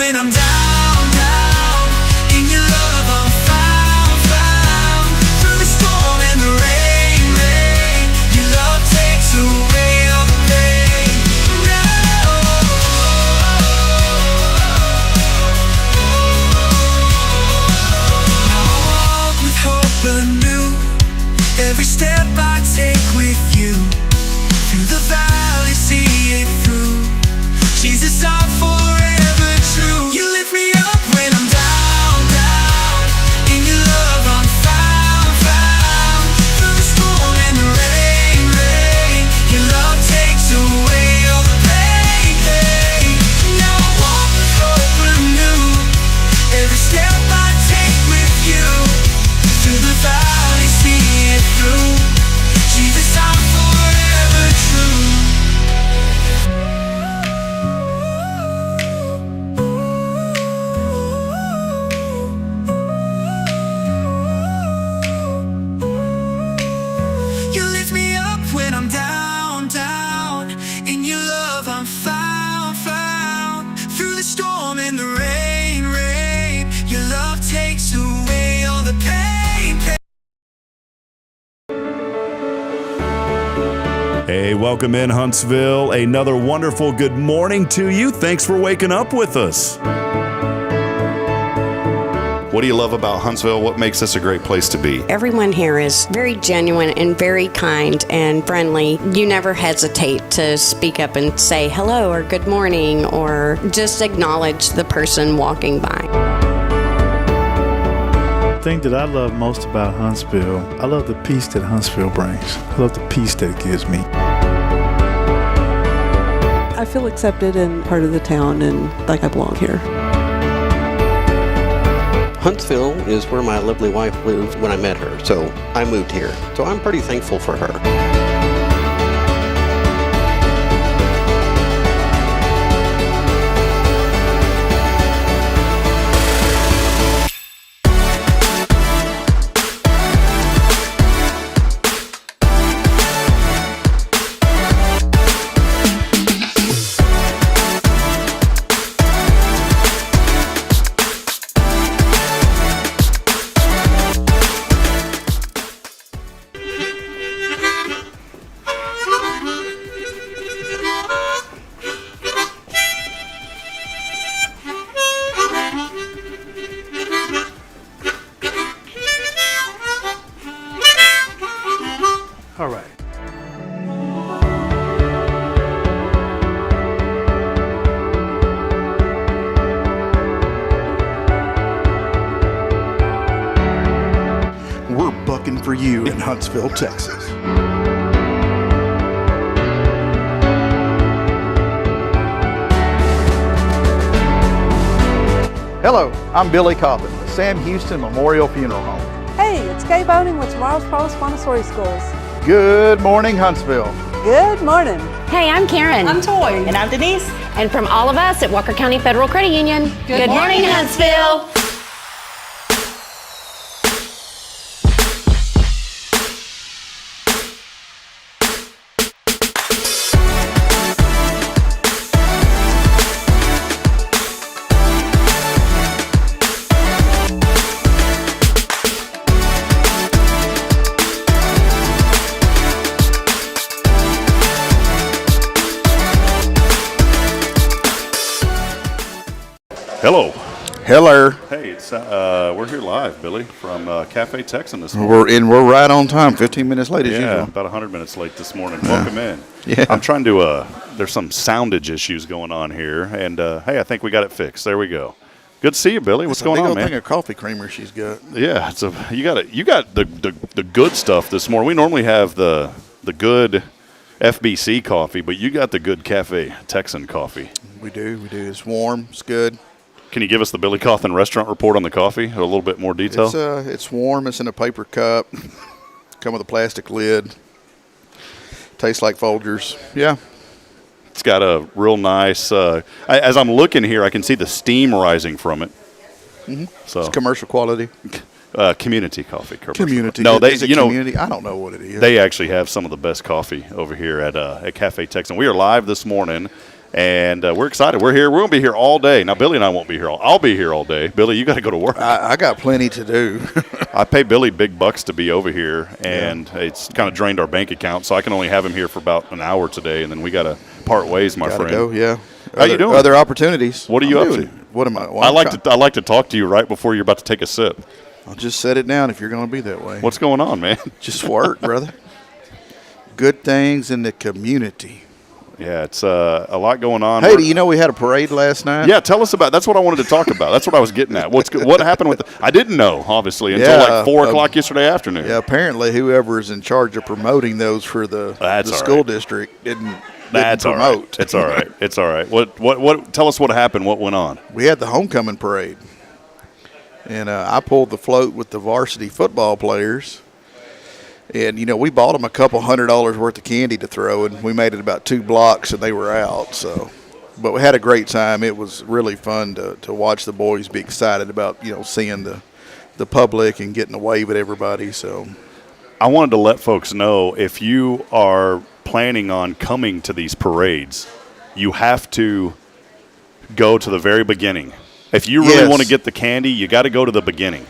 when I'm down, down. In your love I'm found, found. Through the storm and the rain, rain. Your love takes away all the pain. Now I walk with hope anew. Every step I take with you. Through the valley, see it through. Jesus, I'm forever true. You lift me up when I'm down, down. In your love I'm found, found. Through the storm and the rain, rain. Your love takes away all the pain, pain. Now I walk with hope anew. Every step I take with you. Through the valley, see it through. Jesus, I'm forever true. You lift me up when I'm down, down. In your love I'm found, found. Through the storm and the rain, rain. Your love takes away all the pain, pain. Hey, welcome in Huntsville. Another wonderful good morning to you. Thanks for waking up with us. What do you love about Huntsville? What makes this a great place to be? Everyone here is very genuine and very kind and friendly. You never hesitate to speak up and say hello or good morning or just acknowledge the person walking by. The thing that I love most about Huntsville, I love the peace that Huntsville brings. I love the peace that it gives me. I feel accepted and part of the town and like I belong here. Huntsville is where my lovely wife lived when I met her, so I moved here. So I'm pretty thankful for her. All right. We're bucking for you in Huntsville, Texas. Hello, I'm Billy Cauthen, the Sam Houston Memorial Funeral Home. Hey, it's Gay Boning with Tomorrow's Provost Montessori Schools. Good morning, Huntsville. Good morning. Hey, I'm Karen. I'm Toy. And I'm Denise. And from all of us at Walker County Federal Credit Union, good morning, Huntsville. Hello. Hello. Hey, it's we're here live, Billy, from Cafe Texan this morning. We're right on time, 15 minutes late as Yeah, usual. about 100 minutes late this morning. Welcome in. Yeah. I'm trying to, there's some soundage issues going on here, and hey, I think we got it fixed. There we go. Good to see you, Billy. What's going on, man? It's a big old thing of coffee creamer she's got. Yeah, you got the good stuff this morning. We normally have the good FBC coffee, but you got the good Cafe Texan coffee. We do. It's warm. It's good. Can you give us the Billy Cauthen restaurant report on the coffee? A little bit more detail? It's warm. It's in a paper cup. Come with a plastic lid. Tastes like Folgers. Yeah. It's got a real nice, as I'm looking here, I can see the steam rising from it. Mm-hmm. So it's commercial quality. Community coffee. Community. No, is it community? I don't know what it is. They actually have some of the best coffee over here at Cafe Texan. We are live this morning, And we're excited. We're here. We're going to be here all day. Now, Billy and I won't be here. I'll be here all day. Billy, you got to go to work. I got plenty to do. I pay Billy big bucks to be over here, and it's kind of drained our bank account, so I can only have him here for about an hour today, and then we got to part ways, my friend. Go, yeah. How you doing? Other opportunities. What are you up to? What am I? I like to talk to you right before you're about to take a sip. I'll just set it down if you're going to be that way. What's going on, man? Just work, brother. Good things in the community. Yeah, it's a lot going on. Hey, do you know we had a parade last night? Yeah, tell us about. That's what I wanted to talk about. That's what I was getting at. What happened with? I didn't know, obviously, until like 4 o'clock yesterday afternoon. Yeah, apparently whoever is in charge of promoting those for the school district didn't promote. All right. It's all right. It's all right. What? Tell us what happened. What went on? We had the homecoming parade, and I pulled the float with the varsity football players. And, we bought them a couple $100 worth of candy to throw, and we made it about 2 blocks, and they were out. So, but we had a great time. It was really fun to watch the boys be excited about, seeing the public and getting to wave at everybody. So I wanted to let folks know, if you are planning on coming to these parades, you have to go to the very beginning. If you really want to get the candy, you got to go to the beginning.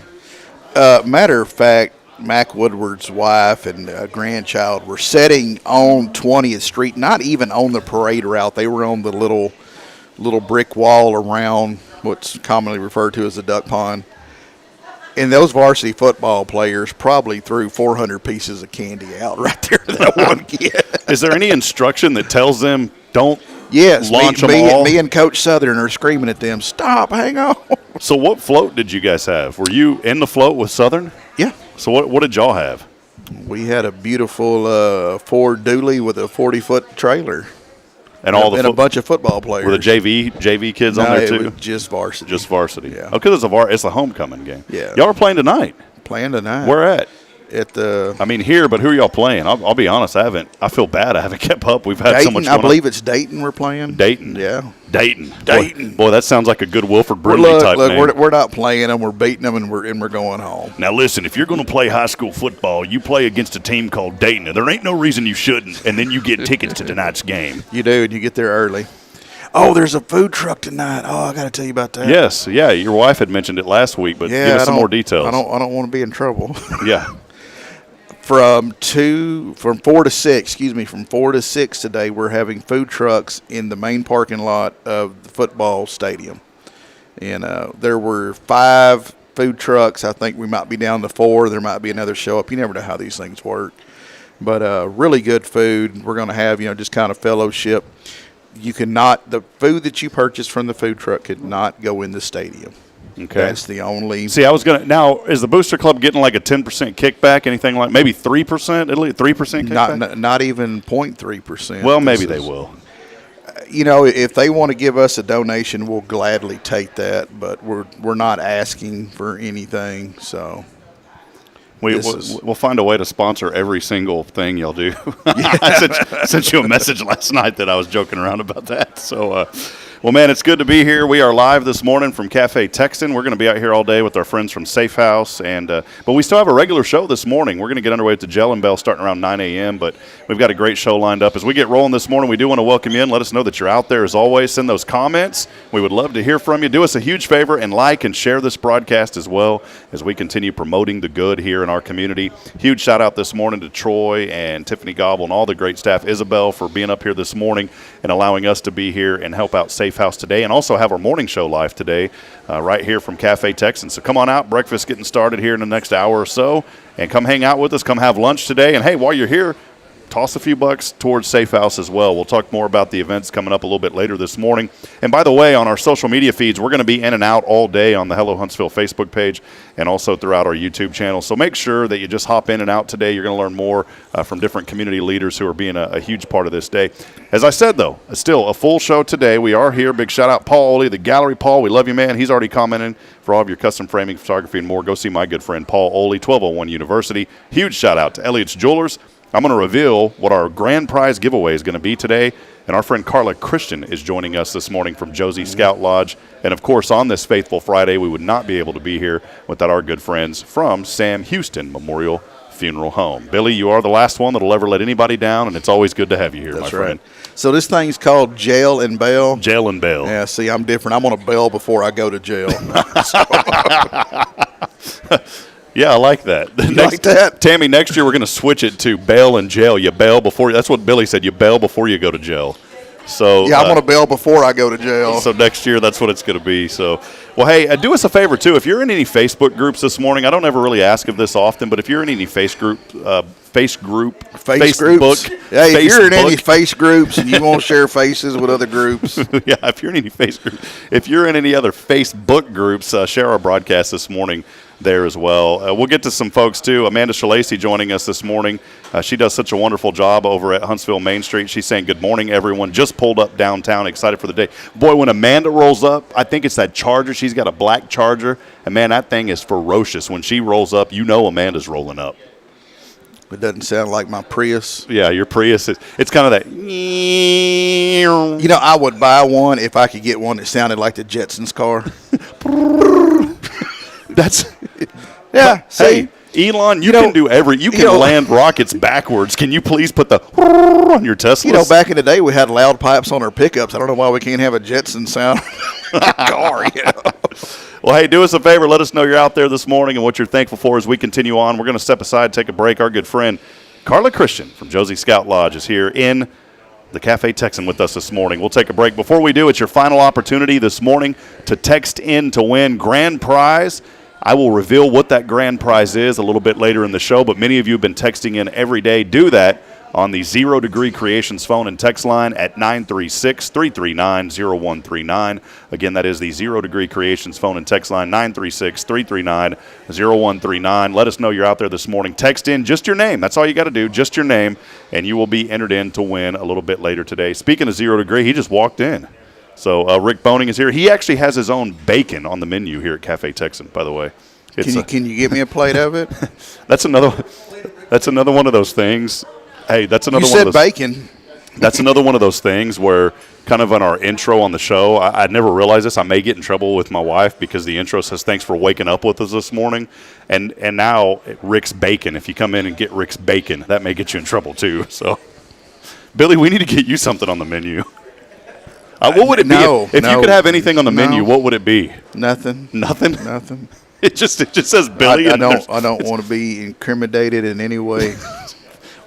Matter of fact, Mac Woodward's wife and grandchild were sitting on 20th Street, not even on the parade route. They were on the little brick wall around what's commonly referred to as the duck pond. And those varsity football players probably threw 400 pieces of candy out right there to that one kid. Is there any instruction that tells them don't launch them all? all? Me and Coach Southern are screaming at them, stop, hang on. So what float did you guys have? Were you in the float with Southern? Yeah. So what did y'all have? We had a beautiful Ford Dually with a 40-foot trailer. And all a bunch of football players. Were the JV kids on there too? It was just varsity. Just varsity. Yeah. Oh, because it's a homecoming game. Yeah. Y'all are playing tonight. Playing tonight. Where at? Here, but who are y'all playing? I'll be honest, I feel bad. I haven't kept up. We've had Dayton, so much I believe it's Dayton we're playing. Dayton. Yeah. Dayton. Boy, that sounds like a good Wilford Brimley type name. We're not playing them. We're beating them, and we're going home. Now listen, if you're going to play high school football, you play against a team called Dayton. There ain't no reason you shouldn't, and then you get tickets to tonight's game. You do, and you get there early. Oh, there's a food truck tonight. Oh, I got to tell you about that. Yes, yeah. Your wife had mentioned it last week, but give us some more details. I don't want to be in trouble. Yeah. From 4 to 6 today, we're having food trucks in the main parking lot of the football stadium. And there were 5 food trucks. I think we might be down to 4. There might be another show up. You never know how these things work. But really good food. We're going to have, just kind of fellowship. The food that you purchase from the food truck could not go in the stadium. Okay. That's the only. See, now, is the Booster Club getting like a 10% kickback, anything like maybe 3%? Italy, 3% kickback? Not even 0.3%. Well, maybe they will. If they want to give us a donation, we'll gladly take that, but we're not asking for anything, so. We'll find a way to sponsor every single thing y'all do. I sent you a message last night that I was joking around about that. So, well, man, it's good to be here. We are live this morning from Cafe Texan. We're going to be out here all day with our friends from SAAFE House. But we still have a regular show this morning. We're going to get underway with the Jain N Bail starting around 9 a.m., but we've got a great show lined up. As we get rolling this morning, we do want to welcome you in. Let us know that you're out there. As always, send those comments. We would love to hear from you. Do us a huge favor and like and share this broadcast as well as we continue promoting the good here in our community. Huge shout out this morning to Troy and Tiffany Gobble and all the great staff. Isabel for being up here this morning and allowing us to be here and help out SAAFE House today, and also have our morning show live today right here from Cafe Texan. So come on out. Breakfast getting started here in the next hour or so, and come hang out with us. Come have lunch today. And, hey, while you're here, toss a few bucks towards SAAFE House as well. We'll talk more about the events coming up a little bit later this morning. And by the way, on our social media feeds, we're going to be in and out all day on the Hello Huntsville Facebook page and also throughout our YouTube channel. So make sure that you just hop in and out today. You're going to learn more from different community leaders who are being a huge part of this day. As I said, though, still a full show today. We are here. Big shout out Paul Oley, the gallery. Paul, we love you, man. He's already commenting for all of your custom framing, photography, and more. Go see my good friend Paul Oley, 1201 University. Huge shout out to Elliott's Jewelers. I'm going to reveal what our grand prize giveaway is going to be today. And our friend Karla Christian is joining us this morning from Josey Scout Lodge. And, of course, on this Faithful Friday, we would not be able to be here without our good friends from Sam Houston Memorial Funeral Home. Billy, you are the last one that'll ever let anybody down, and it's always good to have you here, my friend. So this thing's called Jain N Bail. Jain N Bail. Yeah, see, I'm different. I'm on a bail before I go to jail. Yeah, I like that. Like that? Tammy, next year we're going to switch it to bail and jail. You bail before – that's what Billy said. You bail before you go to jail. So yeah, I'm on a bail before I go to jail. So next year, that's what it's going to be. So, well, hey, do us a favor, too. If you're in any Facebook groups this morning, I don't ever really ask of this often, but if you're in any Facebook groups. Hey, if you're in any face groups and you want to share faces with other groups. Yeah, if you're in any if you're in any other Facebook groups, share our broadcast this morning there as well. We'll get to some folks, too. Amanda Shalacy joining us this morning. She does such a wonderful job over at Huntsville Main Street. She's saying, good morning, everyone. Just pulled up downtown, excited for the day. Boy, when Amanda rolls up, I think it's that Charger. She's got a black Charger. And, man, that thing is ferocious. When she rolls up, you know Amanda's rolling up. It doesn't sound like my Prius. Yeah, your Prius. It's kind of that. You know, I would buy one if I could get one that sounded like the Jetsons car. That's. Yeah, see. Hey, Elon, you can do you can land rockets backwards. Can you please put the on your Tesla? You know, back in the day, we had loud pipes on our pickups. I don't know why we can't have a Jetson sound car, you know. Well, hey, do us a favor. Let us know you're out there this morning and what you're thankful for as we continue on. We're going to step aside, take a break. Our good friend, Karla Christian from Josey Scout Lodge is here in the Cafe Texan with us this morning. We'll take a break. Before we do, it's your final opportunity this morning to text in to win grand prize. I will reveal what that grand prize is a little bit later in the show, but many of you have been texting in every day. Do that on the 0 Degree Creations phone and text line at 936-339-0139. Again, that is the 0 Degree Creations phone and text line, 936-339-0139. Let us know you're out there this morning. Text in just your name. That's all you got to do, just your name, and you will be entered in to win a little bit later today. Speaking of 0 Degree, he just walked in. So Rick Boning is here. He actually has his own bacon on the menu here at Cafe Texan, by the way. Can you get me a plate of it? That's another one of those things. Hey, that's another you one said of those. Bacon. That's another one of those things where kind of on our intro on the show, I never realized this. I may get in trouble with my wife because the intro says, thanks for waking up with us this morning. And now Rick's Bacon, if you come in and get Rick's Bacon, that may get you in trouble too. So, Billy, we need to get you something on the menu. What would it be? If you could have anything on the menu, what would it be? Nothing. Nothing? Nothing. It just says Billy. I don't want to be incriminated in any way.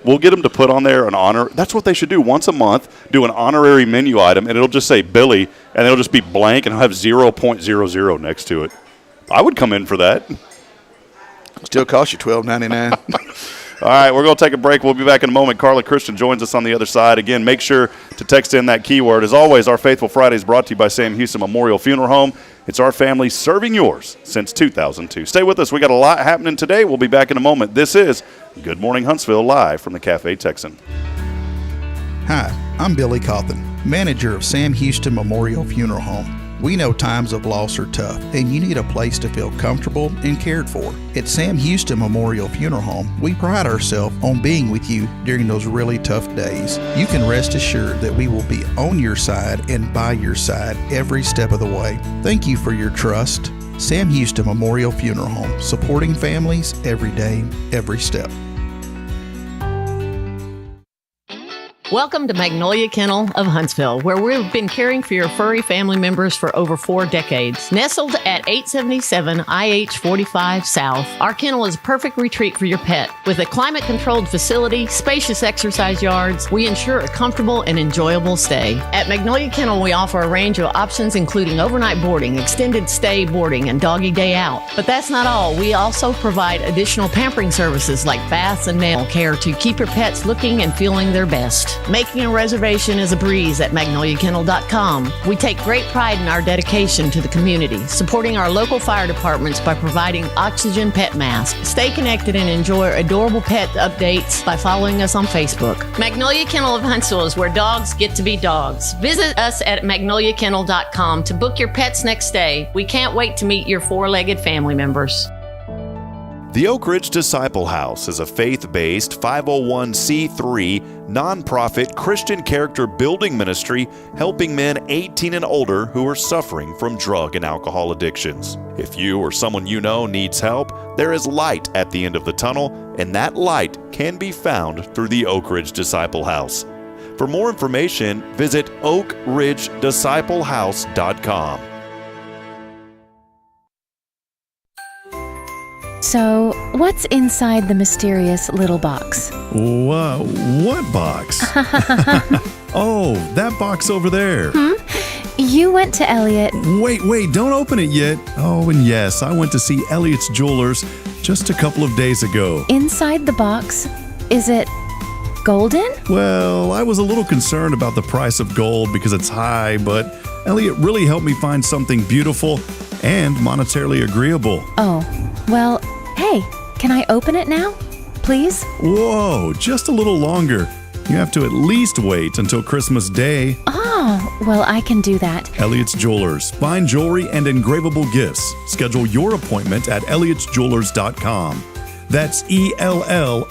We'll get them to put on there an honor. That's what they should do. Once a month, do an honorary menu item, and it'll just say Billy, and it'll just be blank, and it'll have 0.00 next to it. I would come in for that. Still cost you $12.99. All right, we're going to take a break. We'll be back in a moment. Karla Christian joins us on the other side. Again, make sure to text in that keyword. As always, our Faithful Friday is brought to you by Sam Houston Memorial Funeral Home. It's our family serving yours since 2002. Stay with us. We got a lot happening today. We'll be back in a moment. This is Good Morning Huntsville, live from the Cafe Texan. Hi, I'm Billy Cauthen, manager of Sam Houston Memorial Funeral Home. We know times of loss are tough, and you need a place to feel comfortable and cared for. At Sam Houston Memorial Funeral Home, we pride ourselves on being with you during those really tough days. You can rest assured that we will be on your side and by your side every step of the way. Thank you for your trust. Sam Houston Memorial Funeral Home, supporting families every day, every step. Welcome to Magnolia Kennel of Huntsville, where we've been caring for your furry family members for over 4 decades. Nestled at 877 IH 45 South, our kennel is a perfect retreat for your pet. With a climate-controlled facility, spacious exercise yards, we ensure a comfortable and enjoyable stay. At Magnolia Kennel, we offer a range of options including overnight boarding, extended stay boarding, and doggy day out. But that's not all. We also provide additional pampering services like baths and nail care to keep your pets looking and feeling their best. Making a reservation is a breeze at magnoliakennel.com. We take great pride in our dedication to the community, supporting our local fire departments by providing oxygen pet masks. Stay connected and enjoy adorable pet updates by following us on Facebook. Magnolia Kennel of Huntsville is where dogs get to be dogs. Visit us at magnoliakennel.com to book your pet's next stay. We can't wait to meet your 4-legged family members. The Oak Ridge Disciple House is a faith-based 501c3 nonprofit Christian character building ministry helping men 18 and older who are suffering from drug and alcohol addictions. If you or someone you know needs help, there is light at the end of the tunnel, and that light can be found through the Oak Ridge Disciple House. For more information, visit oakridgedisciplehouse.com. So, what's inside the mysterious little box? What box? Oh, that box over there. You went to Elliot. Wait, don't open it yet. Oh, and yes, I went to see Elliot's Jewelers just a couple of days ago. Inside the box, is it golden? Well, I was a little concerned about the price of gold because it's high, but Elliot really helped me find something beautiful and monetarily agreeable. Oh, well, hey, can I open it now? Please? Whoa, just a little longer. You have to at least wait until Christmas Day. Oh, well, I can do that. Elliot's Jewelers. Fine jewelry and engravable gifts. Schedule your appointment at elliotsjewelers.com. That's ELLIOTTS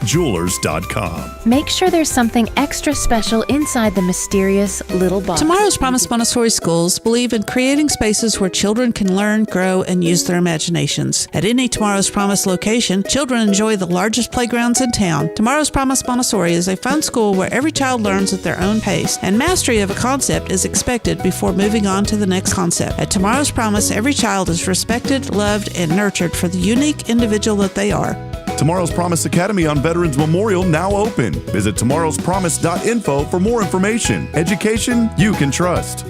Jewelers.com. Make sure there's something extra special inside the mysterious little box. Tomorrow's Promise Montessori schools believe in creating spaces where children can learn, grow, and use their imaginations. At any Tomorrow's Promise location, children enjoy the largest playgrounds in town. Tomorrow's Promise Montessori is a fun school where every child learns at their own pace, and mastery of a concept is expected before moving on to the next concept. At Tomorrow's Promise, every child is respected, loved, and nurtured for the unique individual that they are. Tomorrow's Promise Academy on Veterans Memorial now open. Visit tomorrowspromise.info for more information. Education you can trust.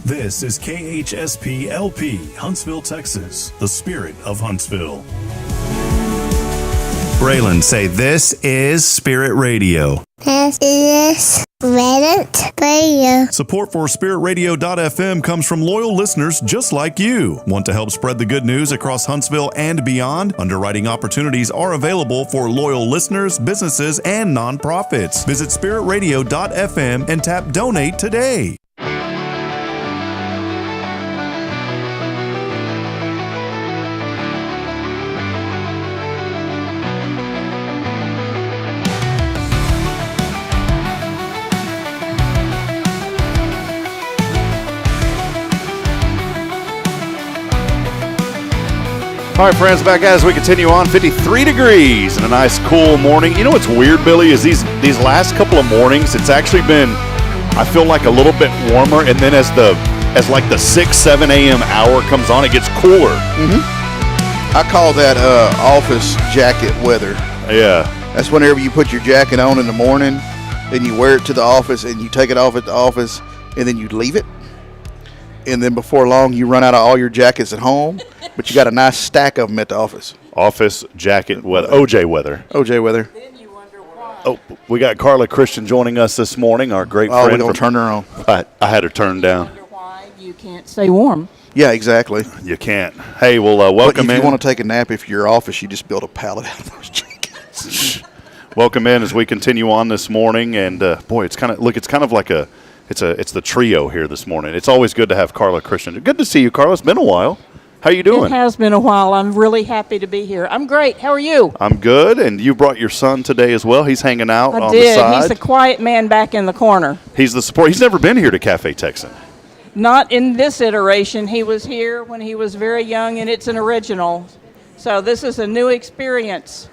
This is KHSP LP, Huntsville, Texas, the spirit of Huntsville. Braylon, say this is Spirit Radio. This is Spirit Radio. Support for SpiritRadio.fm comes from loyal listeners just like you. Want to help spread the good news across Huntsville and beyond? Underwriting opportunities are available for loyal listeners, businesses, and nonprofits. Visit SpiritRadio.fm and tap Donate today. All right, friends, back as we continue on. 53 degrees and a nice cool morning. You know what's weird, Billy, is these last couple of mornings, it's actually been, I feel like, a little bit warmer, and then as like the 6-7 a.m. hour comes on, it gets cooler. I call that office jacket weather. Yeah. That's whenever you put your jacket on in the morning, and you wear it to the office, and you take it off at the office, and then you leave it. And then before long, you run out of all your jackets at home, but you got a nice stack of them at the office. Office jacket weather. OJ weather. OJ weather. Oh, we got Karla Christian joining us this morning, our great friend. We're going to turn her on. I had her turned down. Why you can't stay warm. Yeah, exactly. You can't. Hey, well, welcome in. If you want to take a nap, if you're your office, you just build a pallet out of those jackets. Welcome in as we continue on this morning. And, boy, it's kind of like it's the trio here this morning. It's always good to have Karla Christian. Good to see you, Karla. It's been a while. How you doing? It has been a while. I'm really happy to be here. I'm great. How are you? I'm good. And you brought your son today as well. He's hanging out on the side. He's the quiet man back in the corner. He's the support. He's never been here to Cafe Texan. Not in this iteration. He was here when he was very young, and it's an original. So this is a new experience.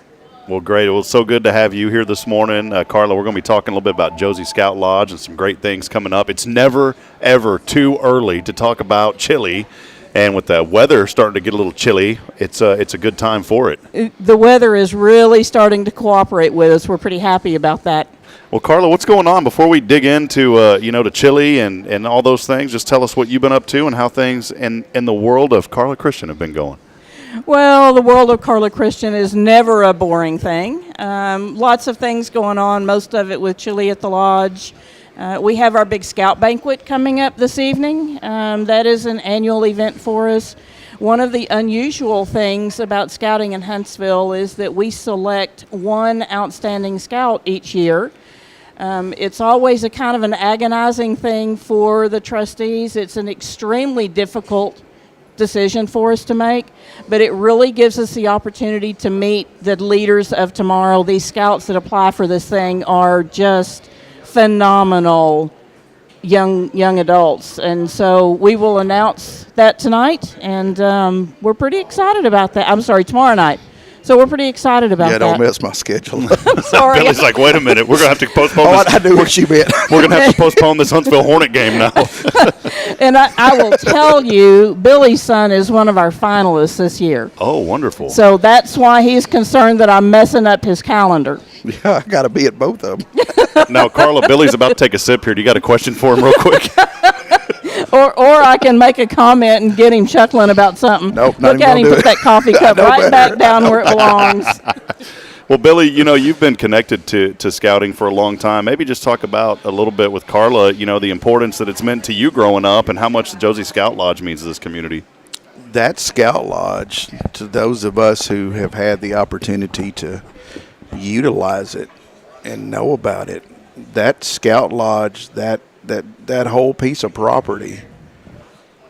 Well, great. Well, it's so good to have you here this morning. Karla, we're going to be talking a little bit about Josey Scout Lodge and some great things coming up. It's never, ever too early to talk about chili. And with the weather starting to get a little chilly, it's a good time for it. The weather is really starting to cooperate with us. We're pretty happy about that. Well, Karla, what's going on? Before we dig into, to chili and all those things, just tell us what you've been up to and how things in the world of Karla Christian have been going. Well, the world of Karla Christian is never a boring thing. Lots of things going on, most of it with chili at the lodge. We have our big scout banquet coming up this evening. That is an annual event for us. One of the unusual things about scouting in Huntsville is that we select one outstanding scout each year It's always a kind of an agonizing thing for the trustees. It's an extremely difficult decision for us to make, but it really gives us the opportunity to meet the leaders of tomorrow. These scouts that apply for this thing are just phenomenal young adults, and so we will announce that tonight, and we're pretty excited about that. I'm sorry, tomorrow night. So we're pretty excited about that. Yeah, don't mess my schedule. I'm sorry. Billy's like, wait a minute, we're going to have to postpone this. I knew what she meant. We're going to have to postpone this Huntsville Hornet game now. And I will tell you, Billy's son is one of our finalists this year. Oh, wonderful. So that's why he's concerned that I'm messing up his calendar. Yeah, I got to be at both of them. Now, Karla, Billy's about to take a sip here. Do you got a question for him real quick? Or I can make a comment and get him chuckling about something. Nope, Look at him put that coffee cup right back down where it belongs. Well, Billy, you've been connected to scouting for a long time. Maybe just talk about a little bit with Karla, the importance that it's meant to you growing up and how much the Josey Scout Lodge means to this community. That Scout Lodge, to those of us who have had the opportunity to utilize it and know about it, that Scout Lodge, that whole piece of property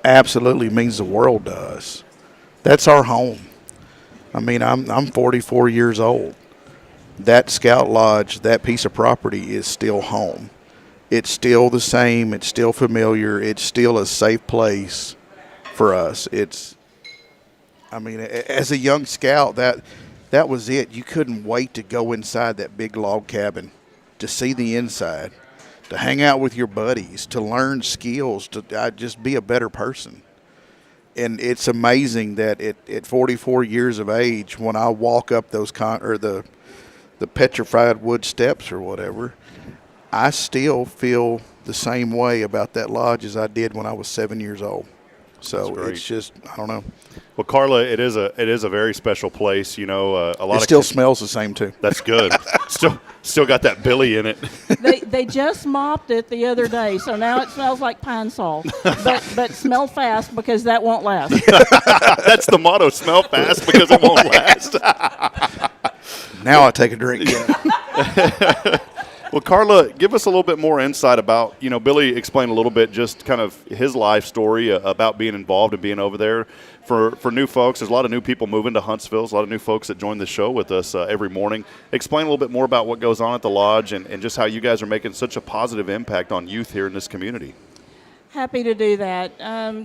absolutely means the world to us. That's our home. I mean, I'm 44 years old. That Scout Lodge, that piece of property is still home. It's still the same. It's still familiar. It's still a safe place for us. As a young scout, that was it. You couldn't wait to go inside that big log cabin, to see the inside, to hang out with your buddies, to learn skills, to just be a better person. And it's amazing that at 44 years of age, when I walk up those the petrified wood steps or whatever, I still feel the same way about that lodge as I did when I was 7 years old. So it's just, I don't know. Well, Karla, it is a very special place. A lot. It still smells the same too. That's good. still got that Billy in it. They just mopped it the other day, so now it smells like pine sol. But smell fast because that won't last. That's the motto: smell fast because it won't last. Now I take a drink. Well, Karla, give us a little bit more insight about, Billy explained a little bit just kind of his life story about being involved and being over there. For new folks, there's a lot of new people moving to Huntsville. There's a lot of new folks that join the show with us every morning. Explain a little bit more about what goes on at the lodge and just how you guys are making such a positive impact on youth here in this community. Happy to do that.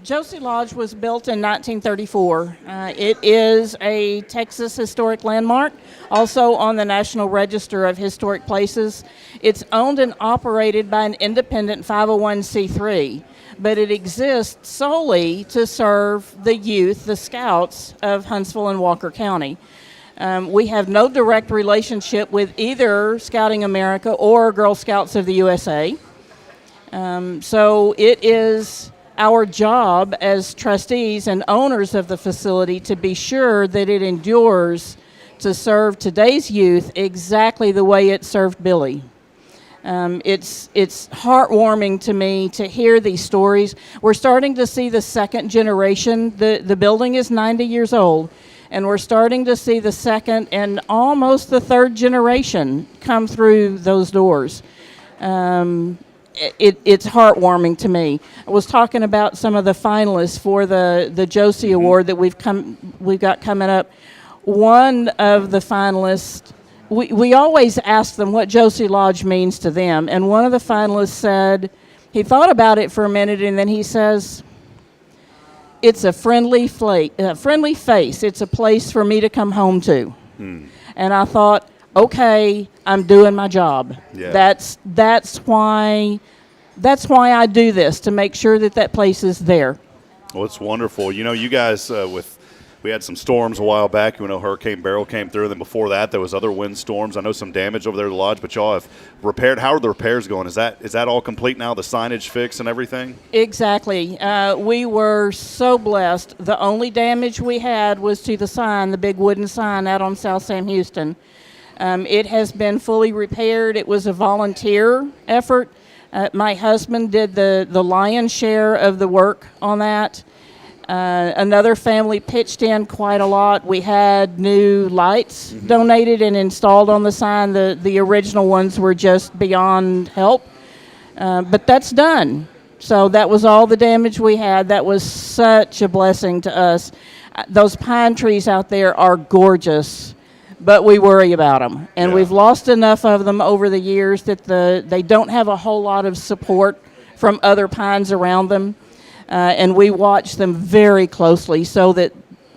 Josey Lodge was built in 1934. It is a Texas historic landmark, also on the National Register of Historic Places. It's owned and operated by an independent 501c3, but it exists solely to serve the youth, the scouts of Huntsville and Walker County. We have no direct relationship with either Scouting America or Girl Scouts of the USA. So it is our job as trustees and owners of the facility to be sure that it endures to serve today's youth exactly the way it served Billy. It's heartwarming to me to hear these stories. We're starting to see the second generation. The building is 90 years old, and we're starting to see the second and almost the third generation come through those doors. It's heartwarming to me. I was talking about some of the finalists for the Josey Award that we've got coming up. One of the finalists, we always ask them what Josey Lodge means to them, and one of the finalists said, he thought about it for a minute, and then he says, it's a friendly face. It's a place for me to come home to. And I thought, okay, I'm doing my job. Yeah. That's why I do this, to make sure that place is there. Well, it's wonderful. You guys we had some storms a while back. Hurricane Beryl came through. Then before that, there was other wind storms. I know some damage over there at the lodge, but y'all have repaired. How are the repairs going? Is that all complete now? The signage fixed and everything? Exactly. We were so blessed. The only damage we had was to the sign, the big wooden sign out on South Sam Houston. It has been fully repaired. It was a volunteer effort. My husband did the lion's share of the work on that. Another family pitched in quite a lot. We had new lights donated and installed on the sign. The original ones were just beyond help, but that's done. So that was all the damage we had. That was such a blessing to us. Those pine trees out there are gorgeous, but we worry about them. And we've lost enough of them over the years that they don't have a whole lot of support from other pines around them. And we watch them very closely so that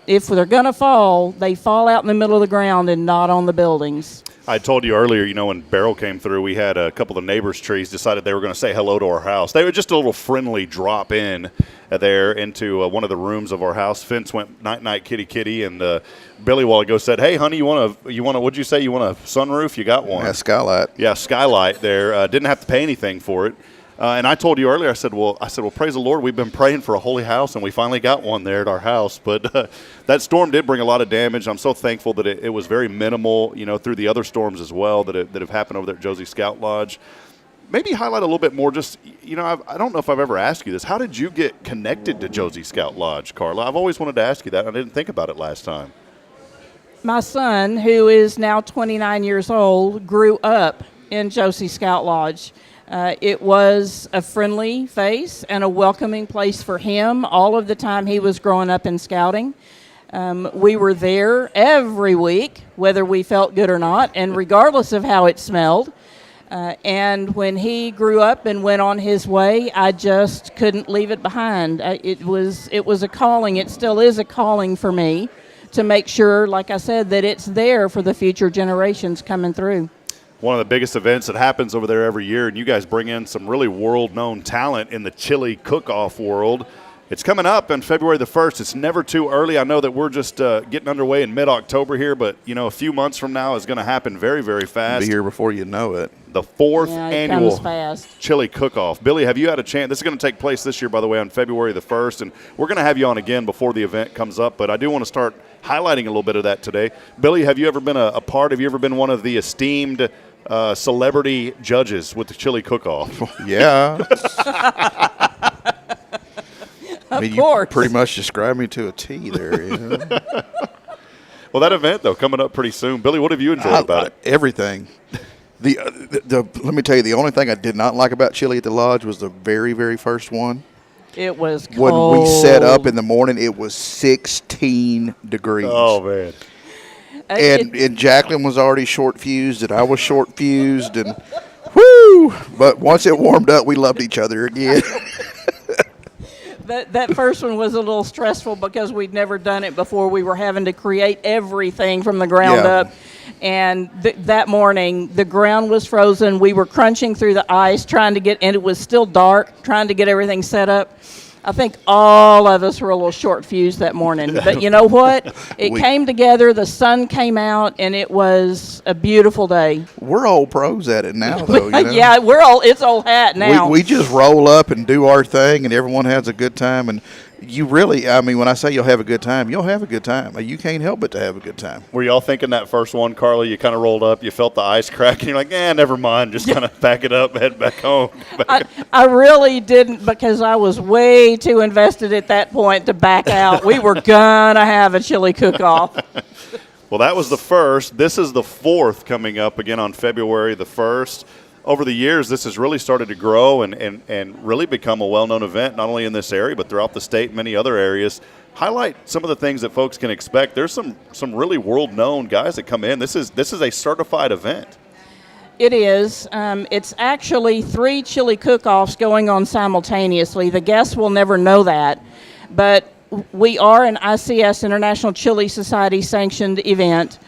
if they're going to fall, they fall out in the middle of the ground and not on the buildings. I told you earlier, when Beryl came through, we had a couple of neighbors' trees decided they were going to say hello to our house. They were just a little friendly drop in there into one of the rooms of our house. Fence went night, kitty, kitty, and Billy a while ago said, "Hey, honey, you want what'd you say? You want a sunroof? You got one." Yeah, skylight. Yeah, skylight there. Didn't have to pay anything for it. And I told you earlier, I said, well, praise the Lord, we've been praying for a holy house, and we finally got one there at our house. But that storm did bring a lot of damage. I'm so thankful that it was very minimal, through the other storms as well that have happened over there at Josey Scout Lodge. Maybe highlight a little bit more just, I don't know if I've ever asked you this. How did you get connected to Josey Scout Lodge, Karla? I've always wanted to ask you that, and I didn't think about it last time. My son, who is now 29 years old, grew up in Josey Scout Lodge. It was a friendly face and a welcoming place for him all of the time he was growing up in scouting. We were there every week, whether we felt good or not, and regardless of how it smelled. And when he grew up and went on his way, I just couldn't leave it behind. It was a calling. It still is a calling for me to make sure, like I said, that it's there for the future generations coming through. One of the biggest events that happens over there every year, and you guys bring in some really world-known talent in the chili cook-off world. It's coming up on February the 1st. It's never too early. I know that we're just getting underway in mid-October here, but, a few months from now is going to happen very, very fast. Be here before you know it. The 4th annual fast. chili cook-off. Billy, have you had a chance? This is going to take place this year, by the way, on February the 1st, and we're going to have you on again before the event comes up, but I do want to start highlighting a little bit of that today. Billy, have you ever been a part? Have you ever been one of the esteemed celebrity judges with the chili cook-off? Yeah. Of course. You pretty much described me to a T there. Well, that event, though, coming up pretty soon. Billy, what have you enjoyed about it? Everything. Let me tell you, the only thing I did not like about chili at the lodge was the very, very first one. It was cold. When we set up in the morning, it was 16 degrees. Oh, man. And Jacqueline was already short fused, and I was short fused, and whoo! But once it warmed up, we loved each other again. That first one was a little stressful because we'd never done it before. We were having to create everything from the ground up. And that morning, the ground was frozen. We were crunching through the ice, and it was still dark, trying to get everything set up. I think all of us were a little short fused that morning. But you know what? It came together, the sun came out, and it was a beautiful day. We're all pros at it now, though. Yeah, it's old hat now. We just roll up and do our thing, and everyone has a good time. And you really, when I say you'll have a good time, you'll have a good time. You can't help but to have a good time. Were y'all thinking that first one, Karla, you kind of rolled up, you felt the ice crack, and you're like, never mind, just kind of pack it up, head back home. I really didn't, because I was way too invested at that point to back out. We were going to have a chili cook-off. Well, that was the first. This is the 4th coming up again on February the 1st. Over the years, this has really started to grow and really become a well-known event, not only in this area, but throughout the state and many other areas. Highlight some of the things that folks can expect. There's some really world-known guys that come in. This is a certified event. It is. It's actually 3 chili cook-offs going on simultaneously. The guests will never know that, but we are an ICS, International Chili Society, sanctioned event.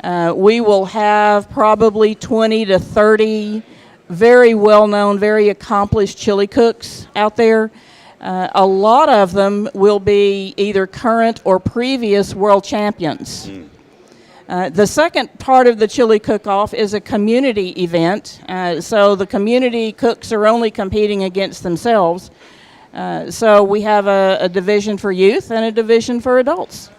We will have probably 20 to 30 very well-known, very accomplished chili cooks out there. A lot of them will be either current or previous world champions. The second part of the chili cook-off is a community event. So the community cooks are only competing against themselves. So we have a division for youth and a division for adults.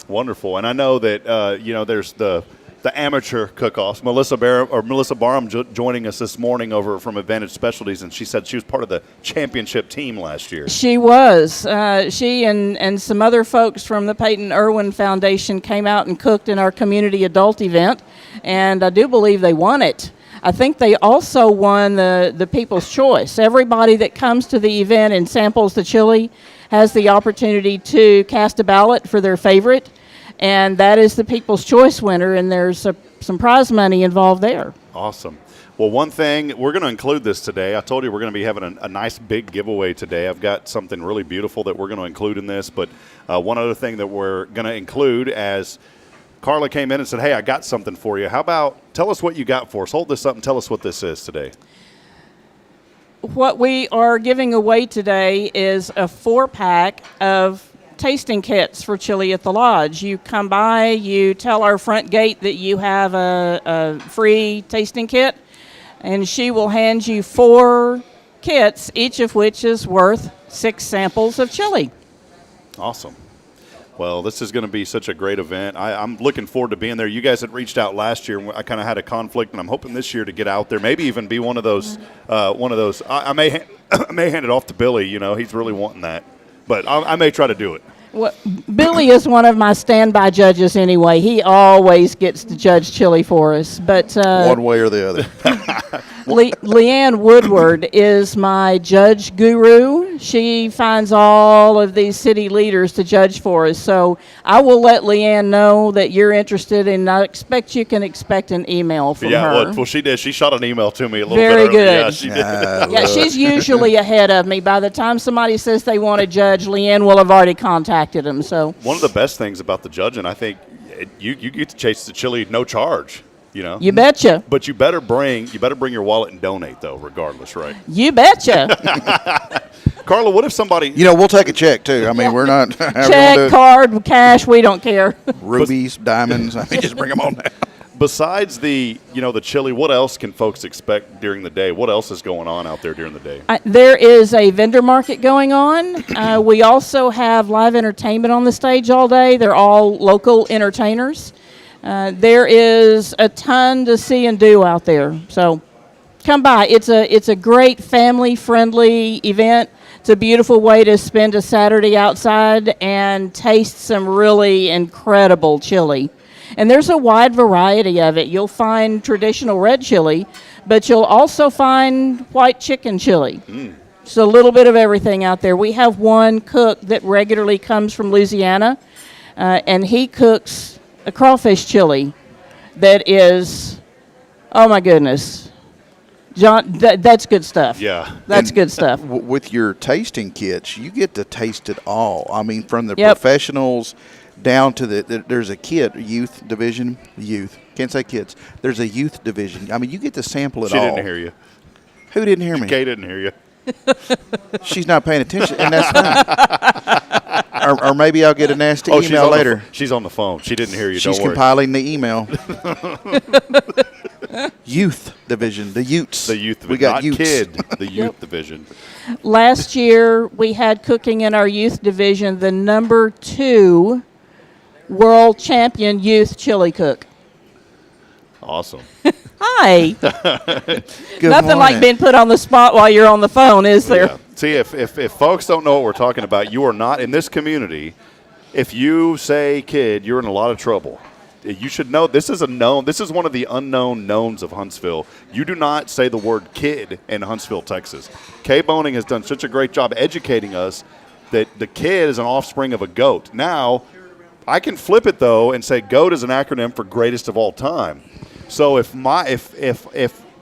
Wonderful. And I know that, there's the the amateur cook-offs. Melissa Barham joining us this morning over from Advantage Specialties, and she said she was part of the championship team last year. She was. She and some other folks from the Peyton Irwin Foundation came out and cooked in our community adult event, and I do believe they won it. I think they also won the People's Choice. Everybody that comes to the event and samples the chili has the opportunity to cast a ballot for their favorite, and that is the People's Choice winner, and there's some prize money involved there. Awesome. Well, one thing, we're going to include this today. I told you we're going to be having a nice big giveaway today. I've got something really beautiful that we're going to include in this, but one other thing that we're going to include, as Karla came in and said, hey, I got something for you. How about tell us what you got for us? Hold this up and tell us what this is today. What we are giving away today is a 4-pack of tasting kits for chili at the lodge. You come by, you tell our front gate that you have a free tasting kit, and she will hand you 4 kits, each of which is worth 6 samples of chili. Awesome. Well, this is going to be such a great event. I'm looking forward to being there. You guys had reached out last year, and I kind of had a conflict, and I'm hoping this year to get out there, maybe even be one of those. I may hand it off to Billy. You know, he's really wanting that, but I may try to do it. Well, Billy is one of my standby judges anyway. He always gets to judge chili for us. But one way or the other. Leanne Woodward is my judge guru. She finds all of these city leaders to judge for us. So I will let Leanne know that you're interested, and I expect you can expect an email from her. Yeah, well, she did. She shot an email to me a little Very bit earlier. good. Yeah, she did. Yeah, she's usually ahead of me. By the time somebody says they want to judge, Leanne will have already contacted them. So one of the best things about the judging, I think, you get to chase the chili no charge. You know, you betcha. But you better bring your wallet and donate, though, regardless, right? You betcha. Karla, what if somebody? We'll take a check too. I mean, we're not check, card, cash. We don't care. Rubies, diamonds. I mean, just bring them on down. Besides the chili, what else can folks expect during the day? What else is going on out there during the day? There is a vendor market going on. We also have live entertainment on the stage all day. They're all local entertainers. There is a ton to see and do out there. So come by. It's a great family-friendly event. It's a beautiful way to spend a Saturday outside and taste some really incredible chili. And there's a wide variety of it. You'll find traditional red chili, but you'll also find white chicken chili. So a little bit of everything out there. We have one cook that regularly comes from Louisiana, and he cooks a crawfish chili that is, oh my goodness. John, that's good stuff. Yeah. That's good stuff. With your tasting kits, you get to taste it all. I mean, from the professionals down to there's a kid, youth division, can't say kids. There's a youth division. I mean, you get to sample it all. She didn't hear you. Who didn't hear me? Kay didn't hear you. She's not paying attention, and that's fine. or maybe I'll get a nasty email later. She's on the phone. She didn't hear you. She's Don't worry. compiling the email. Youth division, the Utes. The youth division. We got not Utes. kid, the youth division. Last year, we had cooking in our youth division the number 2 world champion youth chili cook. Awesome. Hi. Good Nothing morning. like being put on the spot while you're on the phone, is there? Yeah. See, if folks don't know what we're talking about, you are not in this community. If you say kid, you're in a lot of trouble. You should know this is one of the unknown knowns of Huntsville. You do not say the word kid in Huntsville, Texas. Kay Boning has done such a great job educating us that the kid is an offspring of a goat. Now, I can flip it though and say goat is an acronym for greatest of all time. So if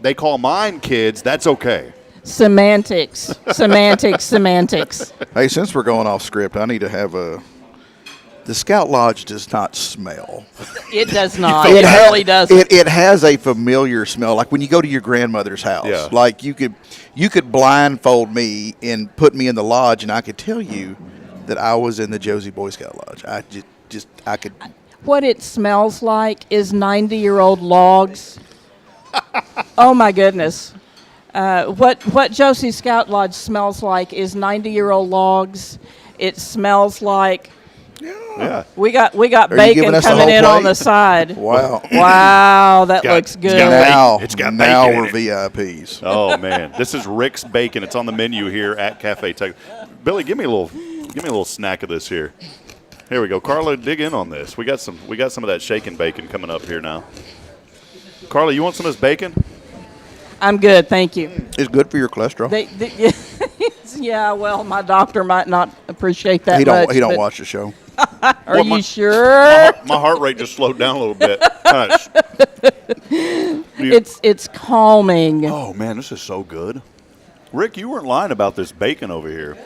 they call mine kids, that's okay. Semantics. Hey, since we're going off script, I need to have the Scout Lodge does not smell. It does not. It really doesn't. It has a familiar smell, like when you go to your grandmother's house. Yeah. Like you could blindfold me and put me in the lodge, and I could tell you that I was in the Josey Boy Scout Lodge. I could. What it smells like is 90-year-old logs. Oh my goodness. What Josey Scout Lodge smells like is 90-year-old logs. It smells like Yeah. We got Are you bacon giving us the coming whole in on plate? the side. Wow. Wow, that looks good. Now bacon in we're it. VIPs. Oh man, this is Rick's bacon. It's on the menu here at Cafe Texan. Billy, give me a little snack of this here. Here we go. Karla, dig in on this. We got some of that shaken bacon coming up here now. Karla, you want some of this bacon? I'm good, thank you. It's good for your cholesterol. Yeah, well, my doctor might not appreciate that He much. don't but- watch the show. Are you sure? My heart rate just slowed down a little bit. It's calming. Oh man, this is so good. Rick, you weren't lying about this bacon over here.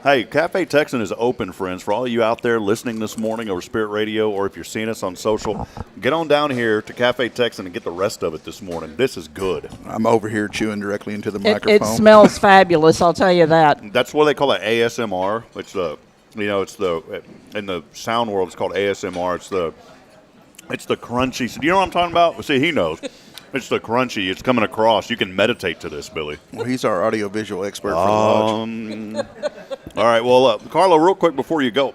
Hey, Cafe Texan is open, friends. For all of you out there listening this morning over Spirit Radio, or if you're seeing us on social, get on down here to Cafe Texan and get the rest of it this morning. This is good. I'm over here chewing directly into the It microphone. smells fabulous, I'll tell you that. That's what they call it, ASMR. It's the in the sound world it's called ASMR. It's the crunchy. So do you know what I'm talking about? See, he knows. It's the crunchy. It's coming across. You can meditate to this, Billy. Well, he's our audiovisual expert for the lodge. All right. Well, Karla, real quick before you go,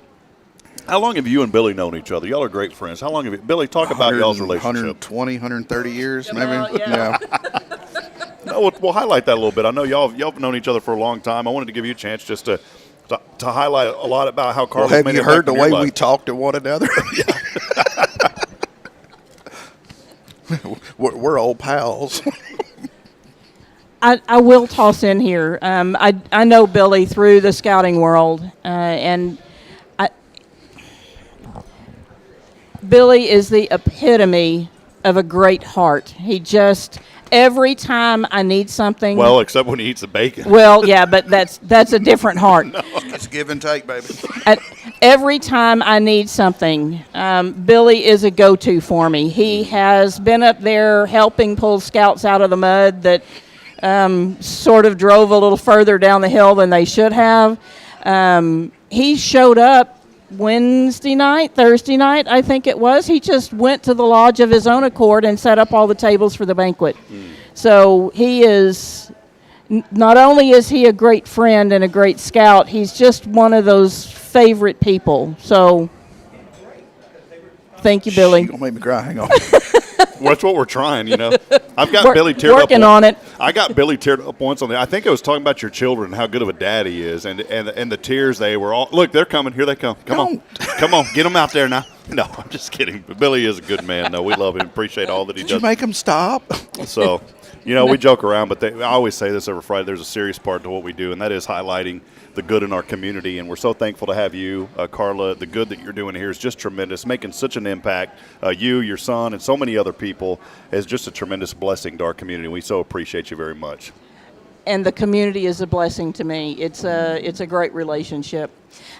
how long have you and Billy known each other? Y'all are great friends. How long have you? Billy, talk about y'all's relationship. 120, 130 years, maybe. Yeah. No, we'll highlight that a little bit. I know y'all have known each other for a long time. I wanted to give you a chance just to highlight a lot about how Karla. Well, have you heard the way we talk to one another? We're old pals. I will toss in here. I know Billy through the scouting world, and Billy is the epitome of a great heart. He just, every time I need something. Well, except when he eats the bacon. Well, yeah, but that's a different heart. No. It's give and take, baby. Every time I need something, Billy is a go-to for me. He has been up there helping pull scouts out of the mud that sort of drove a little further down the hill than they should have. He showed up Thursday night, I think it was. He just went to the lodge of his own accord and set up all the tables for the banquet. So he is, not only is he a great friend and a great scout, he's just one of those favorite people. So thank you, Billy. You're going to make me cry. Hang on. Well, that's what we're trying, I've got Billy teared up. Working on it. I got Billy teared up once I think I was talking about your children, how good of a dad he is, and the tears, they were all, look, they're coming. Here they come. Come on, get them out there now. No, I'm just kidding. But Billy is a good man. No, we love him. Appreciate all that he does. Did you make him stop? So, we joke around, but I always say this every Friday. There's a serious part to what we do, and that is highlighting the good in our community. And we're so thankful to have you, Karla. The good that you're doing here is just tremendous, making such an impact. You, your son, and so many other people is just a tremendous blessing to our community. We so appreciate you very much. And the community is a blessing to me. It's a great relationship.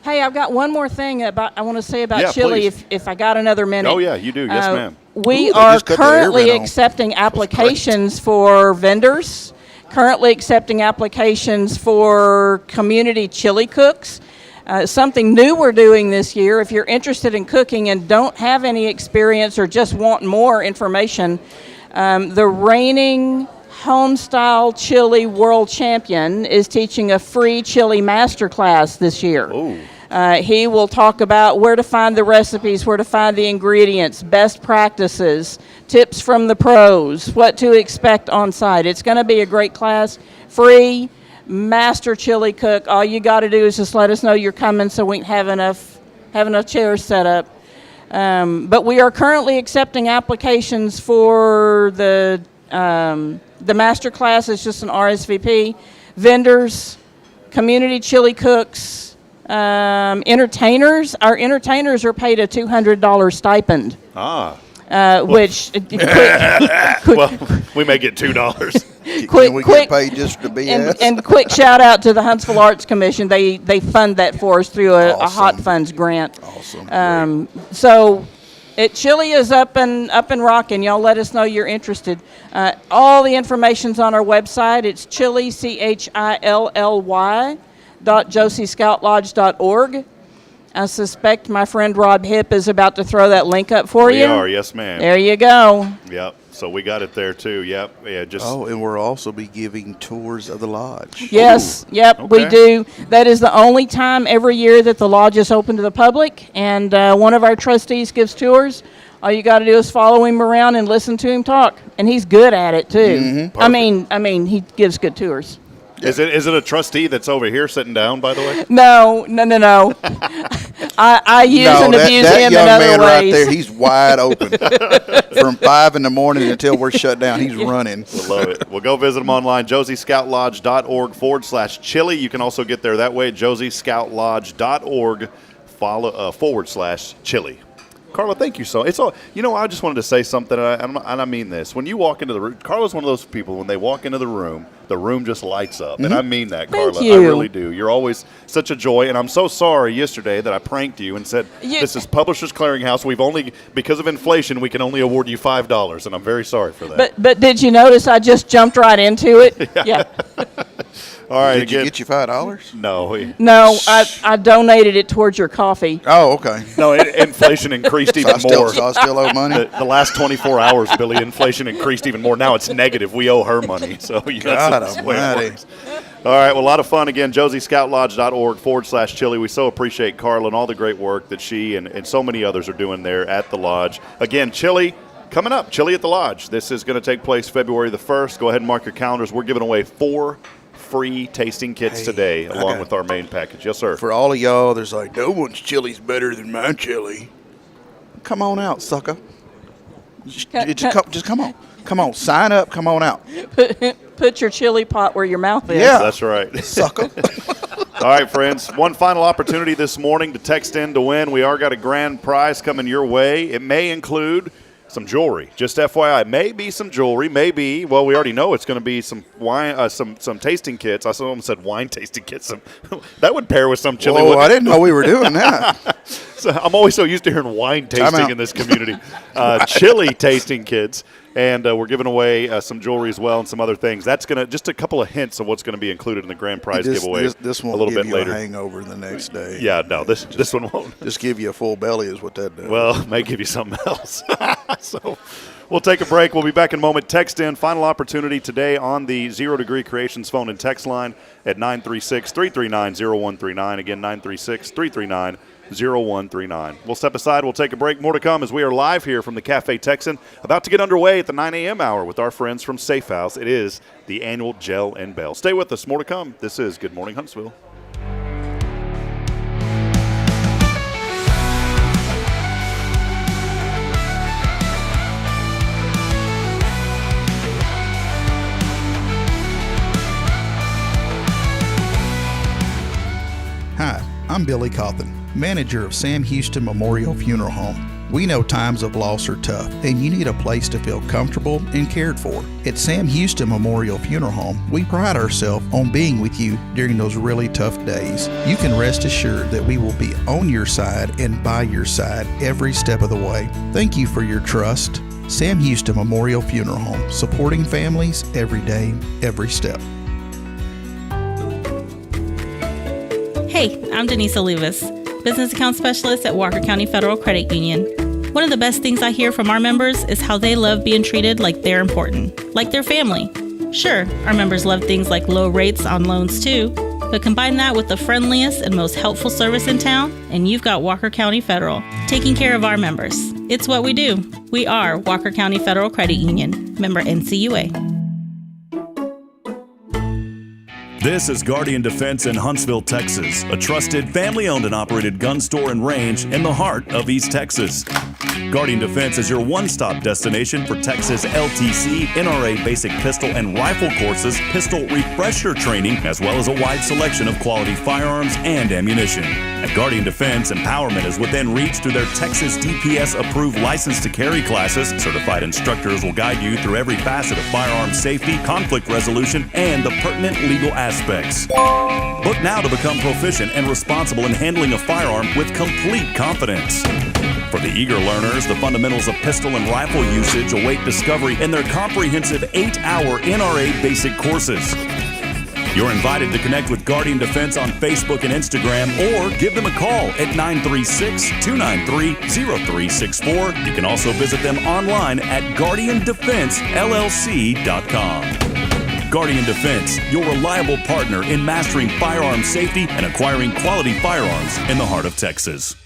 Hey, I've got one more thing I want to say about chili. If I got another minute. Oh yeah, you do. Yes, ma'am. We are currently accepting applications for vendors. Currently accepting applications for community chili cooks. Something new we're doing this year. If you're interested in cooking and don't have any experience or just want more information, the reigning Homestyle Chili World Champion is teaching a free chili masterclass this year. He will talk about where to find the recipes, where to find the ingredients, best practices, tips from the pros, what to expect on site. It's going to be a great class, free, master chili cook. All you got to do is just let us know you're coming so we can have enough chairs set up. But we are currently accepting applications for the master class. Is just an RSVP. Vendors, community chili cooks, entertainers. Our entertainers are paid a $200 stipend. Which well, we may get $2. Can we get paid just to be and quick shout out to the Huntsville Arts Commission. They fund that for us through a Hot Funds grant. Awesome. So chili is up and rocking. Y'all let us know you're interested. All the information's on our website. It's chili, CHILLY, .joseyscoutlodge.org. I suspect my friend Rob Hipp is about to throw that link up for you. We are, yes, ma'am. There you go. Yep. So we got it there too. Yep. Yeah. Just. Oh, and we'll also be giving tours of the lodge. Yes. Ooh. Yep. Okay. We do. That is the only time every year that the lodge is open to the public, and one of our trustees gives tours. All you got to do is follow him around and listen to him talk, and he's good at it too. I mean, he gives good tours. Is it a trustee that's over here sitting down, by the way? No. I use and abuse him in other man ways. Right there, he's wide open from 5 in the morning until we're shut down. He's running. We'll love it. We'll go visit him online, joseyscoutlodge.org/chili. You can also get there that way, joseyscoutlodge.org /chili. Karla, thank you so much. I just wanted to say something, and I mean this. When you walk into the room, Karla's one of those people, when they walk into the room just lights up. And I mean that, Karla. Thank you. I really do. You're always such a joy, and I'm so sorry yesterday that I pranked you and said, this is Publishers Clearinghouse. Because of inflation, we can only award you $5, and I'm very sorry for that. But did you notice I just jumped right into it? Yeah. All right. Did you get you $5? No. No, I donated it towards your coffee. Oh, okay. No, inflation increased even more. So I still owe money? The last 24 hours, Billy, inflation increased even more. Now it's negative. We owe her money. So that's the way it works. All right. Well, a lot of fun. Again, joseyscoutlodge.org /chili. We so appreciate Karla and all the great work that she and so many others are doing there at the lodge. Again, chili coming up. Chili at the lodge. This is going to take place February the 1st. Go ahead and mark your calendars. We're giving away 4 free tasting kits today, along with our main package. Yes, sir. For all of y'all, there's like, no one's chili's better than my chili. Come on out, sucker. Just come on. Come on, sign up, come on out. Put your chili pot where your mouth is. Yeah. That's right. Sucker. All right, friends. One final opportunity this morning to text in to win. We are got a grand prize coming your way. It may include some jewelry. Just FYI, maybe some jewelry, maybe. Well, we already know it's going to be some wine, some tasting kits. I almost said wine tasting kits. That would pair with some chili. Whoa, I didn't know we were doing that. So I'm always so used to hearing wine tasting in this community. Chili tasting kits. And we're giving away some jewelry as well and some other things. That's going to just a couple of hints of what's going to be included in the grand prize giveaway. This won't a little give bit you later. A hangover the next day. Yeah, no, this one won't. Just give you a full belly is what that does. Well, it may give you something else. So we'll take a break. We'll be back in a moment. Text in. Final opportunity today on the 0 Degree Creations phone and text line at 936-339-0139. Again, 936-339-0139. We'll step aside. We'll take a break. More to come as we are live here from the Cafe Texan, about to get underway at the 9 a.m. hour with our friends from SAAFE House. It is the annual Jain N Bail. Stay with us. More to come. This is Good Morning Huntsville. Hi, I'm Billy Cauthen, manager of Sam Houston Memorial Funeral Home. We know times of loss are tough, and you need a place to feel comfortable and cared for. At Sam Houston Memorial Funeral Home, we pride ourselves on being with you during those really tough days. You can rest assured that we will be on your side and by your side every step of the way. Thank you for your trust. Sam Houston Memorial Funeral Home, supporting families every day, every step. Hey, I'm Denise Olivas, Business Account Specialist at Walker County Federal Credit Union. One of the best things I hear from our members is how they love being treated like they're important, like their family. Sure, our members love things like low rates on loans too, but combine that with the friendliest and most helpful service in town, and you've got Walker County Federal, taking care of our members. It's what we do. We are Walker County Federal Credit Union, member NCUA. This is Guardian Defense in Huntsville, Texas, a trusted family-owned and operated gun store and range in the heart of East Texas. Guardian Defense is your one-stop destination for Texas LTC, NRA basic pistol and rifle courses, pistol refresher training, as well as a wide selection of quality firearms and ammunition. At Guardian Defense, empowerment is within reach through their Texas DPS-approved license to carry classes. Certified instructors will guide you through every facet of firearm safety, conflict resolution, and the pertinent legal aspects. Book now to become proficient and responsible in handling a firearm with complete confidence. For the eager learners, the fundamentals of pistol and rifle usage await discovery in their comprehensive 8-hour NRA basic courses. You're invited to connect with Guardian Defense on Facebook and Instagram, or give them a call at 936-293-0364. You can also visit them online at guardiandefensellc.com. Guardian Defense, your reliable partner in mastering firearm safety and acquiring quality firearms in the heart of Texas.